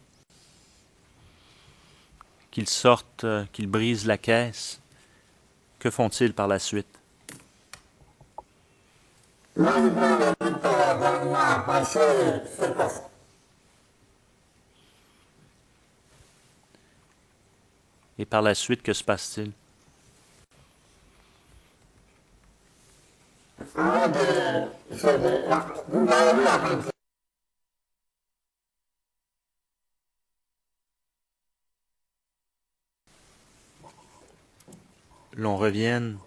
qu'ils brisent la caisse, que font-ils par la suite? Là, ils vont les mettre dans la bâchée, c'est pas ça. Et par la suite, que se passe-t-il? Avant de... Vous m'avez vu avant. L'on revienne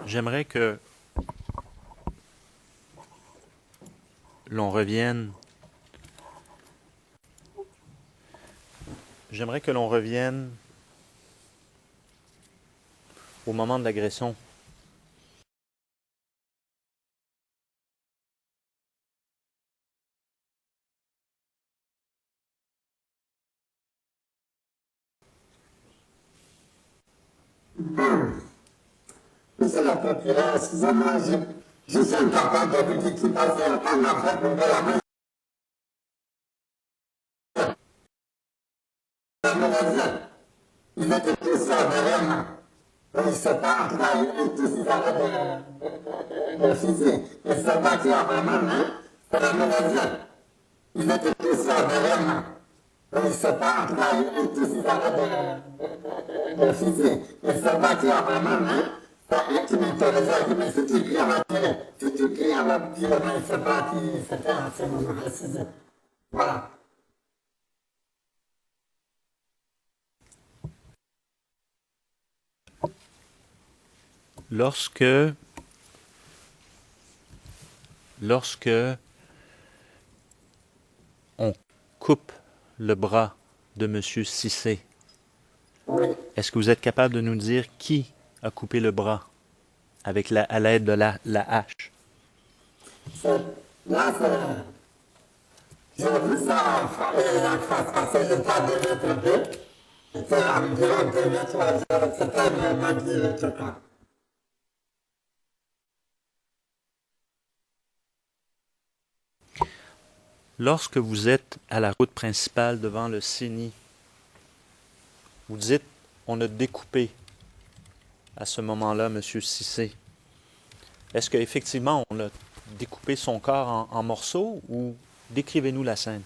j'aimerais que l'on revienne J'aimerais que l'on revienne au moment de l'agression. Monsieur le procureur, excusez-moi, je suis incapable de vous dire tout à fait aucun affaire pour la main. Ils étaient tous là derrière moi. Ils ne sont pas entrés, tous ils avaient des fusils. Ils se sont battus après ma main, c'est la mauvaise. Ils étaient tous là derrière moi. Ils ne sont pas entrés, tous ils avaient des fusils. Ils se sont battus après ma main. C'est eux qui m'autorisaient, mais si tu cries, on va tirer. Si tu cries, on va tirer, mais ils se battent, c'était en ce moment, excusez. Voilà. Lorsque on coupe le bras de M. Cissé, est-ce que vous êtes capable de nous dire qui a coupé le bras à l'aide de la hache? Là, j'ai vu ça parce que j'étais à 2 mètres d'eau. C'était environ 2 mètres, c'était vraiment dur, tout cas. Lorsque vous êtes à la route principale devant le CENI, vous dites on a découpé à ce moment-là M. Cissé. Est-ce qu'effectivement on a découpé son corps en morceaux ou décrivez-nous la scène?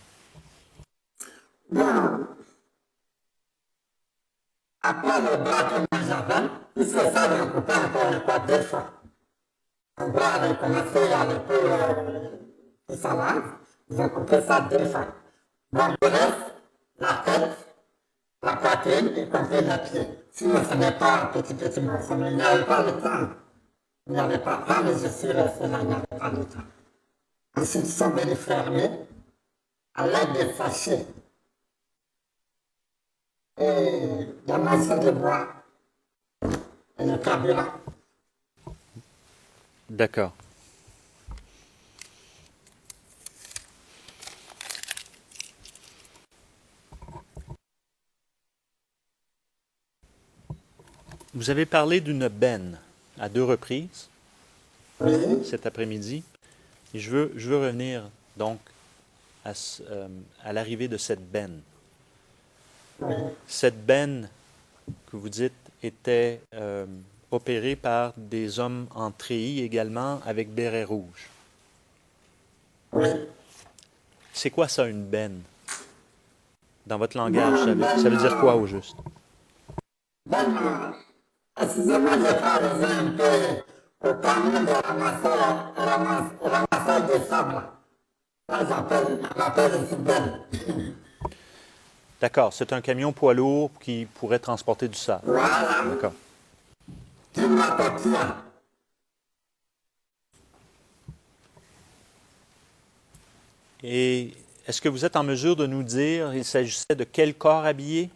Bon, après le bras que moi j'avais, il se fait recouper encore une fois 2 fois. Le bras avait commencé à l'épaule qui s'enlève. Ils ont coupé ça 2 fois. Donc le reste, la tête, la poitrine, y compris les pieds. Sinon, ce n'est pas un petit morceau, mais il n'y avait pas le temps. Il n'y avait pas le temps, mais je suis resté là, il n'y avait pas le temps. Ensuite, ils sont venus fermer à l'aide des sachets. Et la morceau de bois et le carburant. D'accord. Vous avez parlé d'une benne à 2 reprises cet après-midi. Et je veux revenir donc à l'arrivée de cette benne. Cette benne que vous dites était opérée par des hommes en treillis également avec béret rouge. C'est quoi ça, une benne? Dans votre langage, ça veut dire quoi au juste? Excusez-moi, j'ai pas arrivé un peu au camion de ramassage de sable. Ça, j'appelle ici benne. D'accord, c'est un camion poids lourd qui pourrait transporter du sable. Voilà. D'accord. Tu m'as parti là. Et est-ce que vous êtes en mesure de nous dire, il s'agissait de quel corps habillé?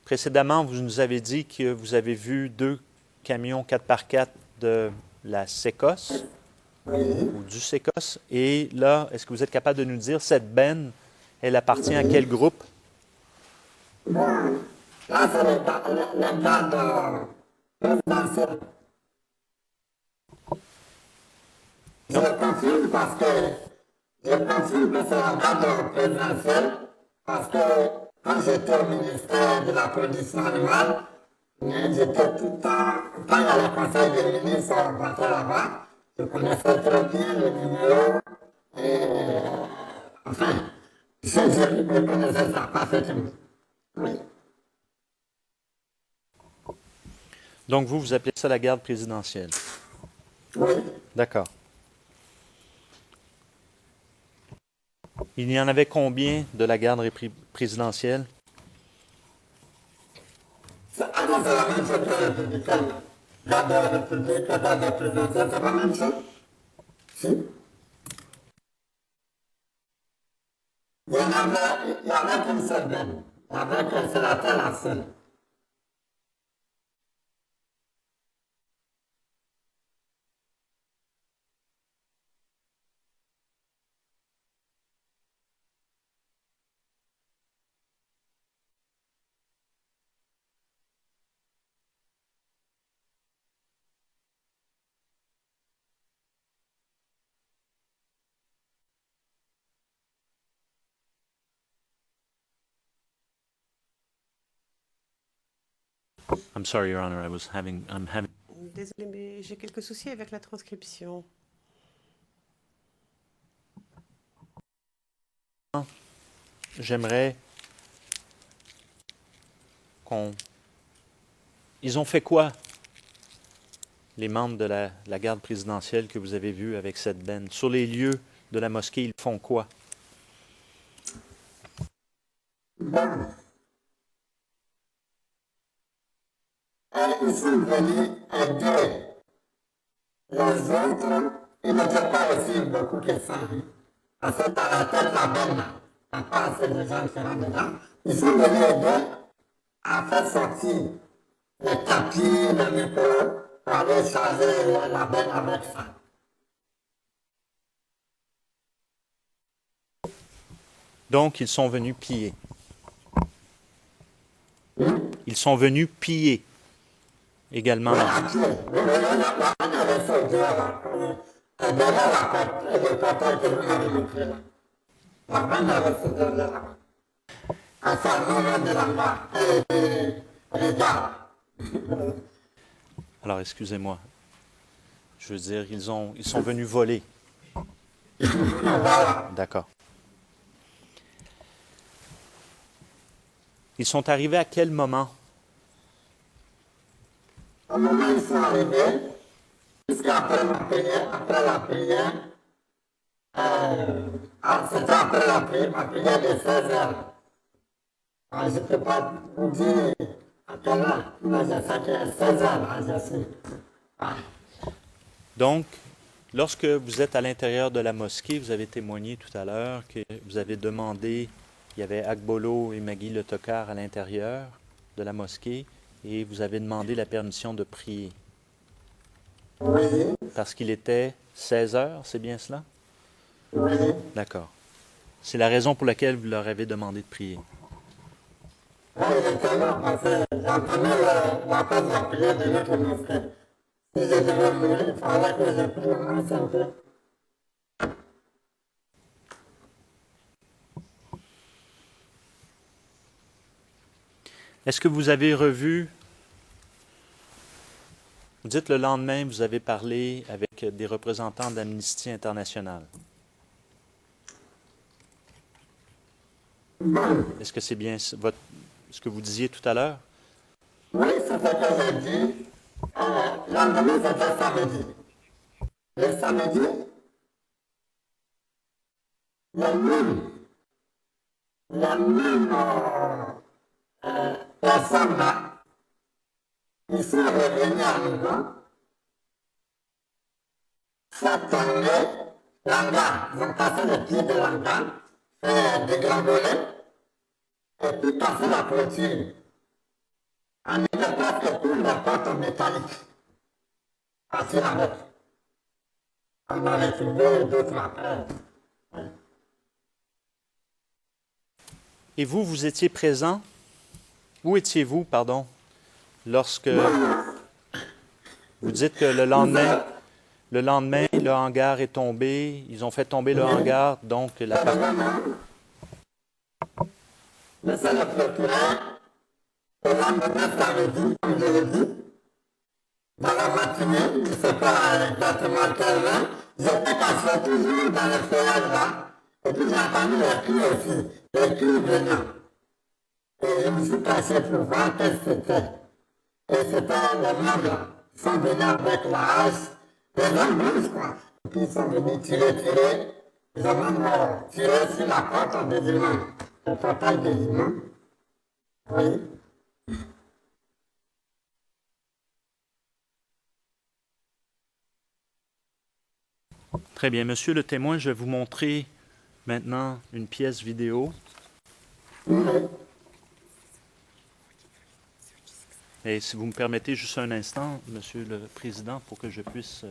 Précédemment, vous nous avez dit que vous avez vu 2 camions 4x4 de la Sécosse, ou du Sécosse. Et là, est-ce que vous êtes capable de nous dire, cette benne, elle appartient à quel groupe? Bon, là, c'est le garde présidentiel. Je le confirme parce que c'est un garde présidentiel parce que quand j'étais au ministère de la production animale, j'étais tout le temps, quand il y a le conseil des ministres rencontrés là-bas, je connaissais très bien le numéro et enfin, je connaissais ça parfaitement. Oui. Donc vous appelez ça la garde présidentielle? Oui. D'accord. Il y en avait combien de la garde présidentielle? C'est la même chose que la républicaine. Garde de la République, garde présidentielle, c'est la même chose? Si. Il y en avait qu'une seule benne. avec le sénateur Lassine. I'm sorry, Your Honor, I'm having. Désolé, mais j'ai quelques soucis avec la transcription. J'aimerais qu'on... Ils ont fait quoi, les membres de la garde présidentielle que vous avez vus avec cette benne? Sur les lieux de la mosquée, ils font quoi? Ils sont venus aider les autres. Ils n'étaient pas aussi beaucoup que ça. Parce que dans la tête, la benne, il n'y a pas assez de gens qui rentrent dedans. Ils sont venus aider à faire sortir les tapis, les micros, pour aller charger la benne avec ça. Donc, ils sont venus piller. Ils sont venus piller également. Alors, excusez-moi. Je veux dire, ils sont venus voler. D'accord. Ils sont arrivés à quel moment? Au moment où ils sont arrivés, jusqu'après la prière, c'était après ma prière de 16 heures. Je ne peux pas vous dire à quelle heure, mais je sais que 16 heures, là, je suis. Donc, lorsque vous êtes à l'intérieur de la mosquée, vous avez témoigné tout à l'heure que vous avez demandé, il y avait Agbolo et Magui Le Tokar à l'intérieur de la mosquée, et vous avez demandé la permission de prier. Oui, Parce qu'il était 16 heures, c'est bien cela? oui. D'accord. C'est la raison pour laquelle vous leur avez demandé de prier. Oui, j'étais là parce que j'entendais l'appel de la prière de notre mosquée. Si je devais mourir, il fallait que je prie au moins 5 heures. Est-ce que vous avez revu, vous dites le lendemain, vous avez parlé avec des représentants d'Amnesty International. Est-ce que c'est bien ce que vous disiez tout à l'heure? Oui, c'est ce que j'ai dit. Le lendemain, c'était samedi. Le samedi, les mêmes personnes là, ils sont revenus à nouveau. Cette année, l'hangar, ils ont cassé le pied de l'hangar, fait des grands volets, et puis cassé la clôture. On était presque tous les portes en métallique. Partir avec. On a retrouvé d'autres après. Et vous, vous étiez présent? Où étiez-vous, pardon, lorsque vous dites que le lendemain, le hangar est tombé, ils ont fait tomber le hangar, donc la partie... Monsieur le procureur, le lendemain samedi, comme je l'ai dit, dans la matinée, je ne sais pas exactement quelle heure, j'étais caché toujours dans le feuillage là, et puis j'ai entendu les cris aussi, les cris venant. Et je me suis caché pour voir qu'est-ce que c'était. Et c'était les membres qui sont venus avec la hache, les hommes blanches quoi. Et puis ils sont venus tirer. Ils ont même tiré sur la porte des imams, le portail des imams. Oui. Très bien. Monsieur le témoin, je vais vous montrer maintenant une pièce vidéo. Et si vous me permettez juste un instant, Monsieur le Président, pour que je puisse...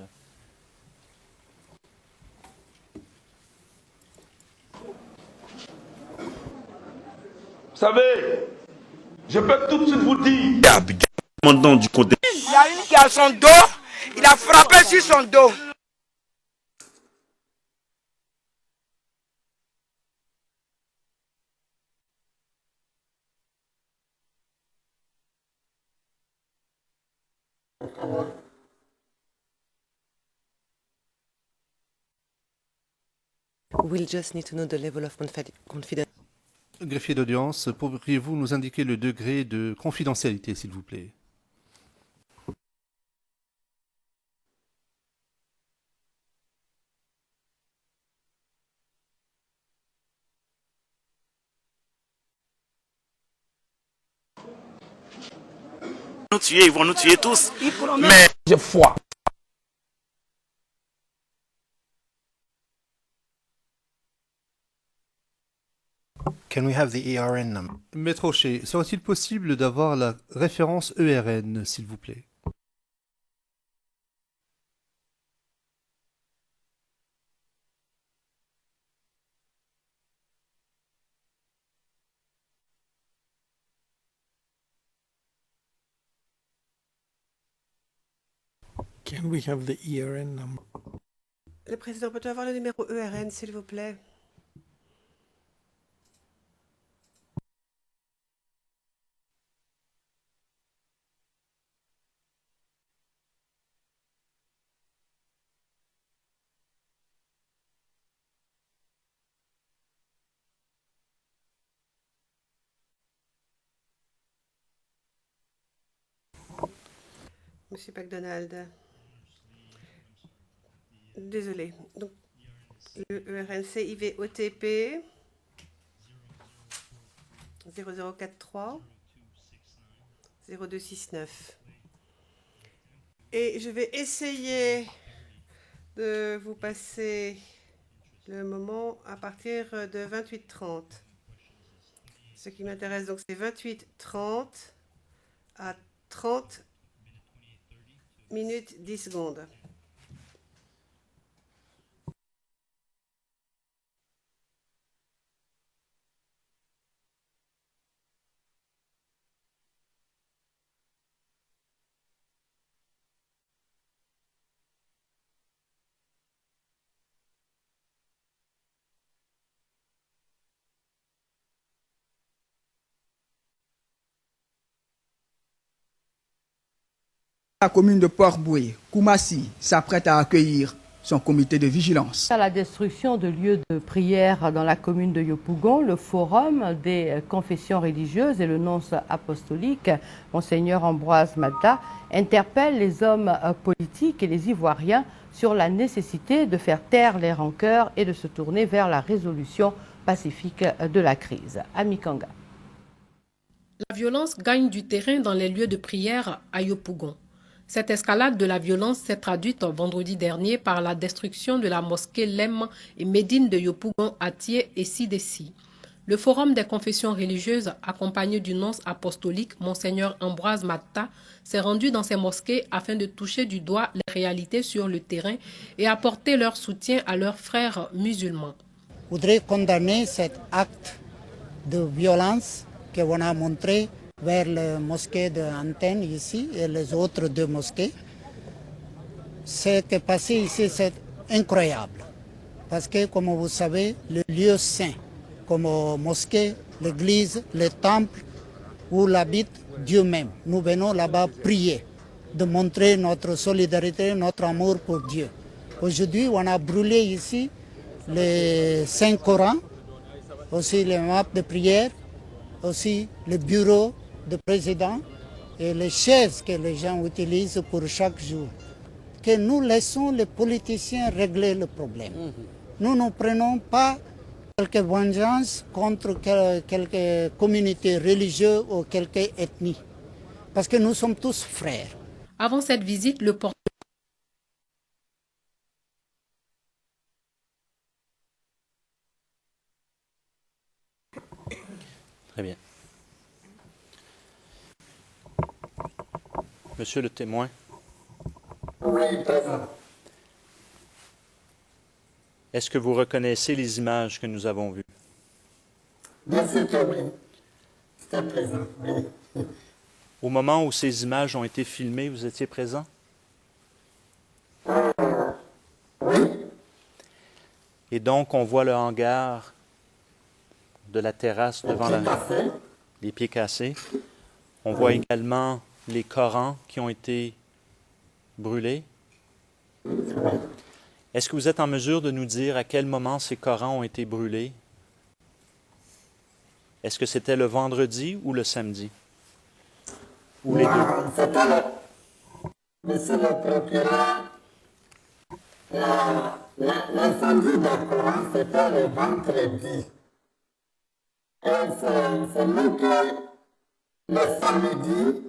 Vous savez, je peux tout de suite vous dire. Du côté. Il y a une qui a son dos, il a frappé sur son dos. We'll just need to know the level of confidence. Greffier d'audience, pourriez-vous nous indiquer le degré de confidentialité, s'il vous plaît? Nous tuer, ils vont nous tuer tous. Mais j'ai foi. Can we have the ERN number? Maître Rocher, serait-il possible d'avoir la référence ERN, s'il vous plaît? Can we have the ERN number? Le président, peut-on avoir le numéro ERN, s'il vous plaît? Monsieur McDonald. Désolé. Donc, le ERNC IVOTP 0043 0269. Et je vais essayer de vous passer le moment à partir de 28h30. Ce qui m'intéresse, donc, c'est 28h30 à 30 minutes 10 secondes. La commune de Port-Boué, Koumassi, s'apprête à accueillir son comité de vigilance. À la destruction de lieux de prière dans la commune de Yopougon, le Forum des confessions religieuses et le nonce apostolique, Monseigneur Ambroise Mata, interpellent les hommes politiques et les Ivoiriens sur la nécessité de faire taire les rancœurs et de se tourner vers la résolution pacifique de la crise. Amikanga. La violence gagne du terrain dans les lieux de prière à Yopougon. Cette escalade de la violence s'est traduite vendredi dernier par la destruction de la mosquée Lem et Médine de Yopougon, Atié et Sidessi. Le Forum des confessions religieuses, accompagné du nonce apostolique Monseigneur Ambroise Mata, s'est rendu dans ces mosquées afin de toucher du doigt les réalités sur le terrain et apporter leur soutien à leurs frères musulmans. Je voudrais condamner cet acte de violence qu'on a montré vers la mosquée d'Antenne ici et les autres deux mosquées. Ce qui est passé ici, c'est incroyable. Parce que, comme vous savez, le lieu saint, comme mosquée, l'église, le temple, où l'habite Dieu même. Nous venons là-bas prier, de montrer notre solidarité, notre amour pour Dieu. Aujourd'hui, on a brûlé ici les Saint-Coran, aussi les maps de prière, aussi le bureau de président et les chaises que les gens utilisent pour chaque jour. Que nous laissons les politiciens régler le problème. Nous ne prenons pas quelque vengeance contre quelques communautés religieuses ou quelques ethnies. Parce que nous sommes tous frères. Avant cette visite, le porte Très bien. Monsieur le témoin, Oui, présent. est-ce que vous reconnaissez les images que nous avons vues? Bien sûr que oui. C'était présent, oui. Au moment où ces images ont été filmées, vous étiez présent? Oui. Et donc, on voit le hangar de la terrasse devant les pieds cassés. On voit également les Corans qui ont été brûlés. Est-ce que vous êtes en mesure de nous dire à quel moment ces Corans ont été brûlés? Est-ce que c'était le vendredi ou le samedi? Ou les deux? C'était monsieur le procureur, l'incendie de Coran, c'était le vendredi. Et c'est nous que le samedi,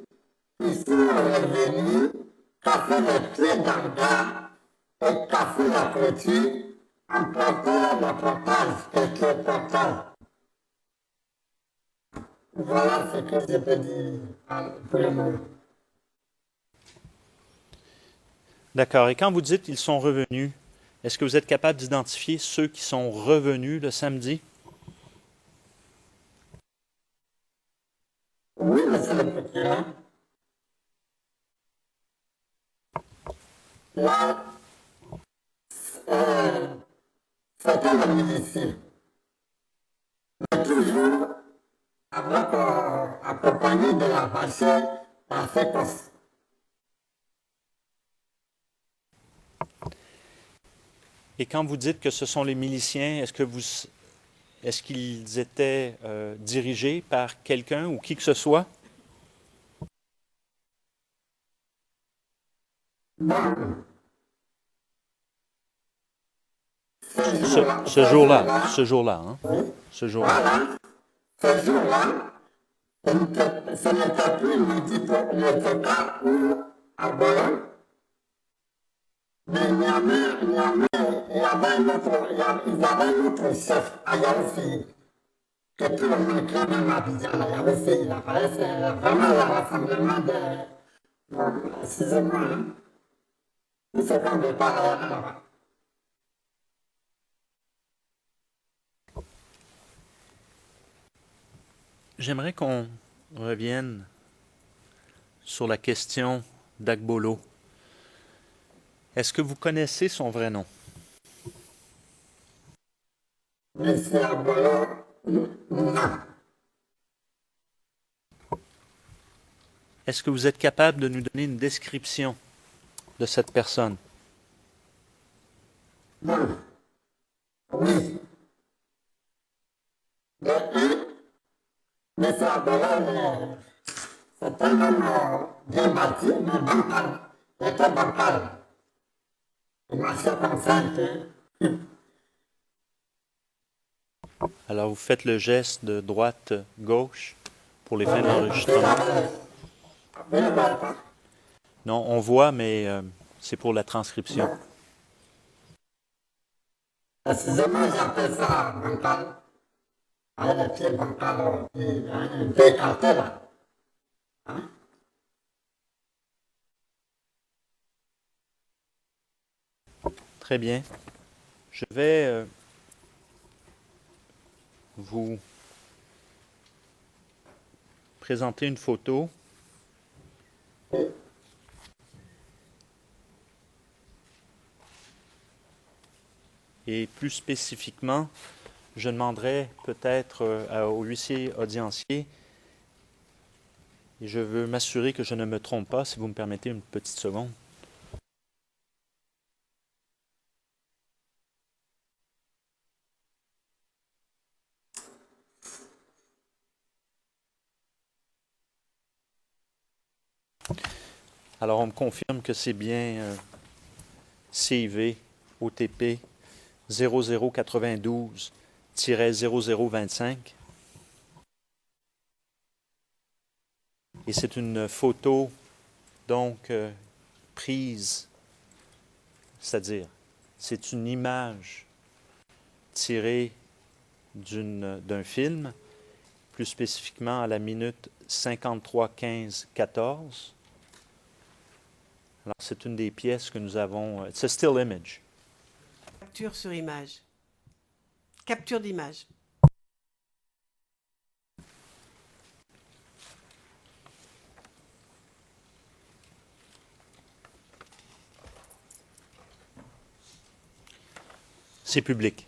ils sont revenus casser les pieds d'hangar et casser la clôture en portant le portage, le portage. Voilà ce que je peux dire pour le moment. D'accord. Et quand vous dites qu'ils sont revenus, est-ce que vous êtes capable d'identifier ceux qui sont revenus le samedi? Oui, monsieur le procureur. Là, c'était le milicier. Mais toujours avec accompagné de la bâchée par ses postes. Et quand vous dites que ce sont les miliciens, est-ce qu'ils étaient dirigés par quelqu'un ou qui que ce soit? Ce jour-là, hein? Ce jour-là. Ce jour-là, ce n'était plus le cas où à Boyan. Mais il y avait un autre chef à Yaoussi, que tout le monde connaît dans Abidjan, à Yaoussi. Il apparaissait vraiment le rassemblement de... Bon, excusez-moi, hein. Une seconde de parole là-bas. J'aimerais qu'on revienne sur la question d'Agbolo. Est-ce que vous connaissez son vrai nom? Monsieur Agbolo, non. Est-ce que vous êtes capable de nous donner une description de cette personne? Non. Oui. Monsieur Agbolo, c'est un homme bien bâti, mais bancal. Il était bancal. Il marchait comme ça un peu. Alors, vous faites le geste de droite-gauche pour les fins d'enregistrement. Non, on voit, mais c'est pour la transcription. Excusez-moi, j'appelle ça bancal. Avec le pied bancal, un peu écarté là. Hein? Très bien. Je vais vous présenter une photo. Et plus spécifiquement, je demanderai peut-être au huissier audiencier, et je veux m'assurer que je ne me trompe pas, si vous me permettez une petite seconde. Alors, on me confirme que c'est bien CIV OTP 0092-0025. Et c'est une photo, donc, prise, c'est-à-dire, c'est une image tirée d'un film, plus spécifiquement à la minute 53-15-14. Alors, c'est une des pièces que nous avons. C'est un still image. Capture sur image. Capture d'image. C'est public.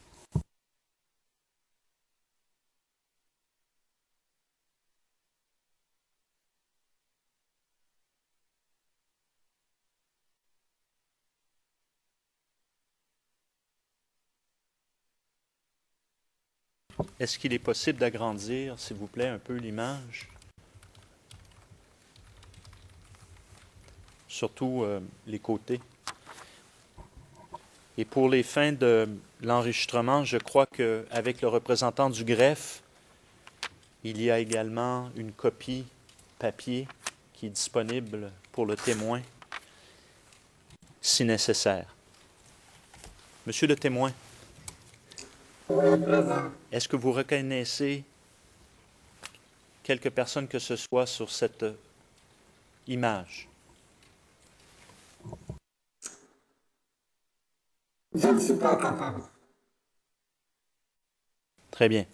Est-ce qu'il est possible d'agrandir, s'il vous plaît, un peu l'image? Surtout les côtés. Et pour les fins de l'enregistrement, je crois qu'avec le représentant du greffe, il y a également une copie papier qui est disponible pour le témoin, si nécessaire. Monsieur le témoin, est-ce que vous reconnaissez quelques personnes que ce soit sur cette image? Je ne suis pas capable. Très bien.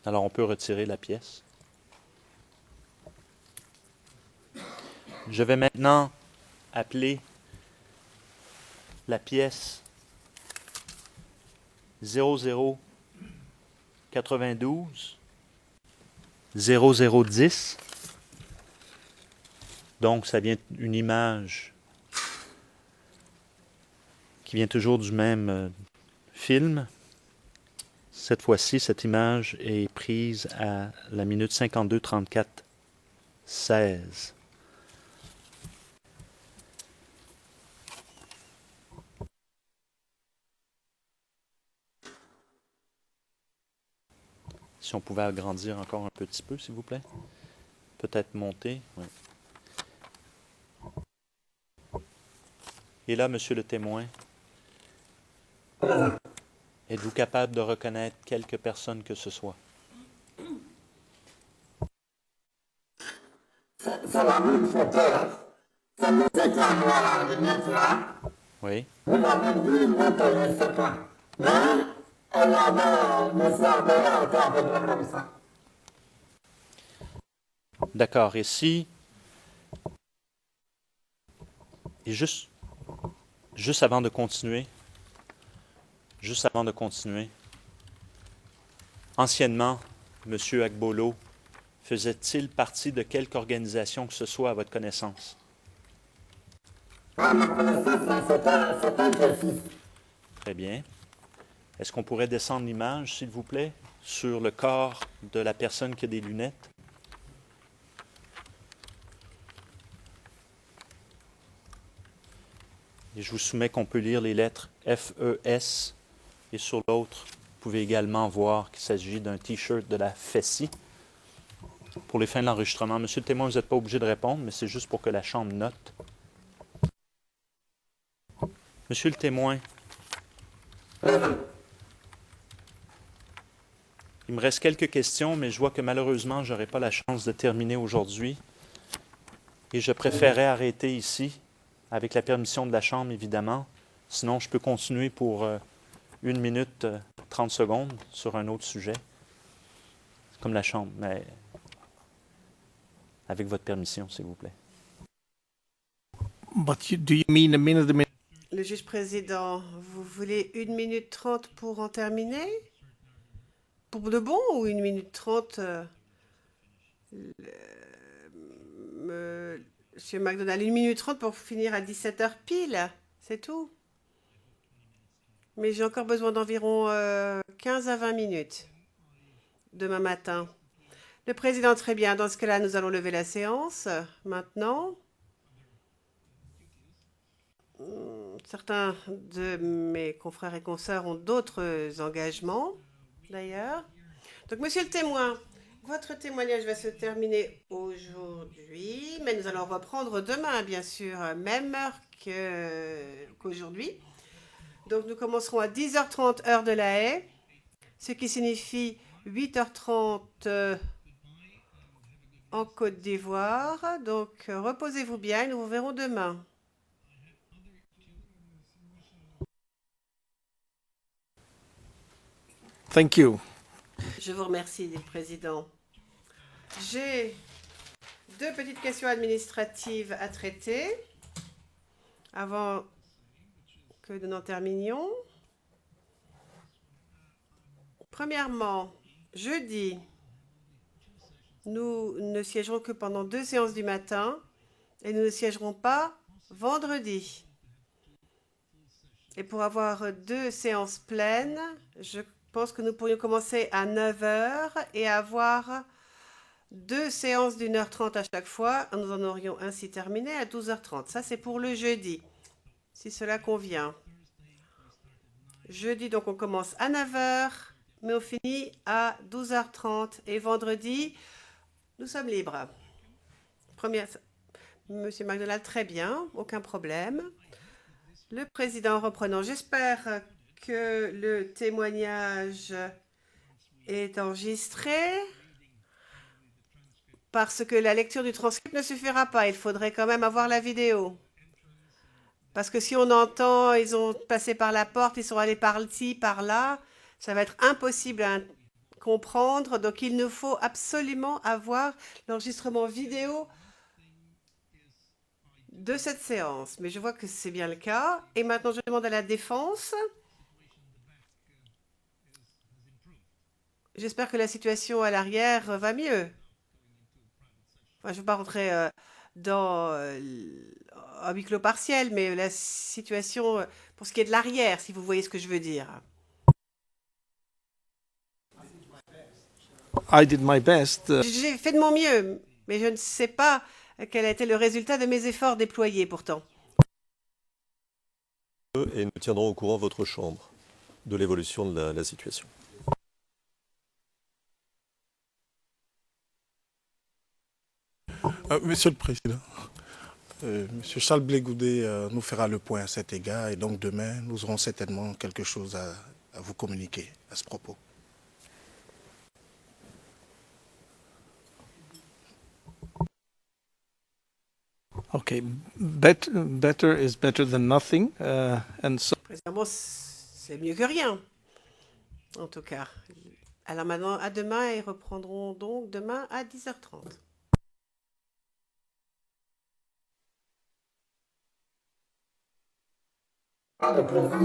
Alors, on peut retirer la pièce. Je vais maintenant appeler la pièce 0092 0010. Donc, ça vient une image qui vient toujours du même film. Cette fois-ci, cette image est prise à la minute 52:34:16. Si on pouvait agrandir encore un petit peu, s'il vous plaît. Peut-être monter. Oui. Et là, monsieur le témoin, êtes-vous capable de reconnaître quelques personnes que ce soit? C'est la même photo. C'est M. Carlo à la limite là. Oui. Vous m'avez dit, je ne sais pas. Mais elle avait M. Arbella était avec moi comme ça. D'accord. Et si... Et juste avant de continuer, anciennement, M. Agbolo faisait-il partie de quelque organisation que ce soit à votre connaissance? À ma connaissance, c'est un greffiste. Très bien. Est-ce qu'on pourrait descendre l'image, s'il vous plaît, sur le corps de la personne qui a des lunettes? Et je vous soumets qu'on peut lire les lettres F-E-S. Et sur l'autre, vous pouvez également voir qu'il s'agit d'un T-shirt de la Fessie. Pour les fins de l'enregistrement, monsieur le témoin, vous n'êtes pas obligé de répondre, mais c'est juste pour que la Chambre note. Monsieur le témoin, il me reste quelques questions, mais je vois que malheureusement, je n'aurai pas la chance de terminer aujourd'hui. Et je préférerais arrêter ici, avec la permission de la Chambre, évidemment. Sinon, je peux continuer pour 1 minute 30 secondes sur un autre sujet. C'est comme la Chambre, mais avec votre permission, s'il vous plaît. Do you mean a minute? Le juge président, vous voulez 1 minute 30 pour en terminer? Pour de bon ou 1 minute 30 Monsieur McDonald, 1 minute 30 pour finir à 17h pile, c'est tout. Mais j'ai encore besoin d'environ 15 à 20 minutes demain matin. Le président, très bien. Dans ce cas-là, nous allons lever la séance maintenant. Certains de mes confrères et consoeurs ont d'autres engagements, d'ailleurs. Donc, monsieur le témoin, votre témoignage va se terminer aujourd'hui, mais nous allons reprendre demain, bien sûr, même heure qu'aujourd'hui. Donc, nous commencerons à 10h30, heure de La Haye, ce qui signifie 8h30 en Côte d'Ivoire. Donc, reposez-vous bien et nous vous verrons demain. Thank you. Je vous remercie, dit le président. J'ai 2 petites questions administratives à traiter avant que nous n'en terminions. Premièrement, jeudi, nous ne siégerons que pendant 2 séances du matin et nous ne siégerons pas vendredi. Et pour avoir 2 séances pleines, je pense que nous pourrions commencer à 9 h et avoir 2 séances d'1h30 à chaque fois. Nous en aurions ainsi terminé à 12h30. Ça, c'est pour le jeudi, si cela convient. Jeudi, donc, on commence à 9 h, mais on finit à 12h30. Et vendredi, nous sommes libres. Monsieur McDonald, très bien, aucun problème. Le président reprenant, j'espère que le témoignage est enregistré parce que la lecture du transcript ne suffira pas. Il faudrait quand même avoir la vidéo. Parce que si on entend, ils ont passé par la porte, ils sont allés par-ci, par-là, ça va être impossible à comprendre. Donc, il nous faut absolument avoir l'enregistrement vidéo de cette séance. Mais je vois que c'est bien le cas. Et maintenant, je demande à la défense. J'espère que la situation à l'arrière va mieux. Enfin, je ne veux pas rentrer dans un huis clos partiel, mais la situation, pour ce qui est de l'arrière, si vous voyez ce que je veux dire. I did my best. J'ai fait de mon mieux, mais je ne sais pas quel a été le résultat de mes efforts déployés pourtant. Et nous tiendrons au courant votre chambre de l'évolution de la situation. Monsieur le Président, Monsieur Charles Blégoudet nous fera le point à cet égard et donc demain nous aurons certainement quelque chose à vous communiquer à ce propos. Okay, better is better than nothing, and so. Précisément, c'est mieux que rien, en tout cas. Alors maintenant, à demain, et reprendront donc demain à 10h30. Ah, le président,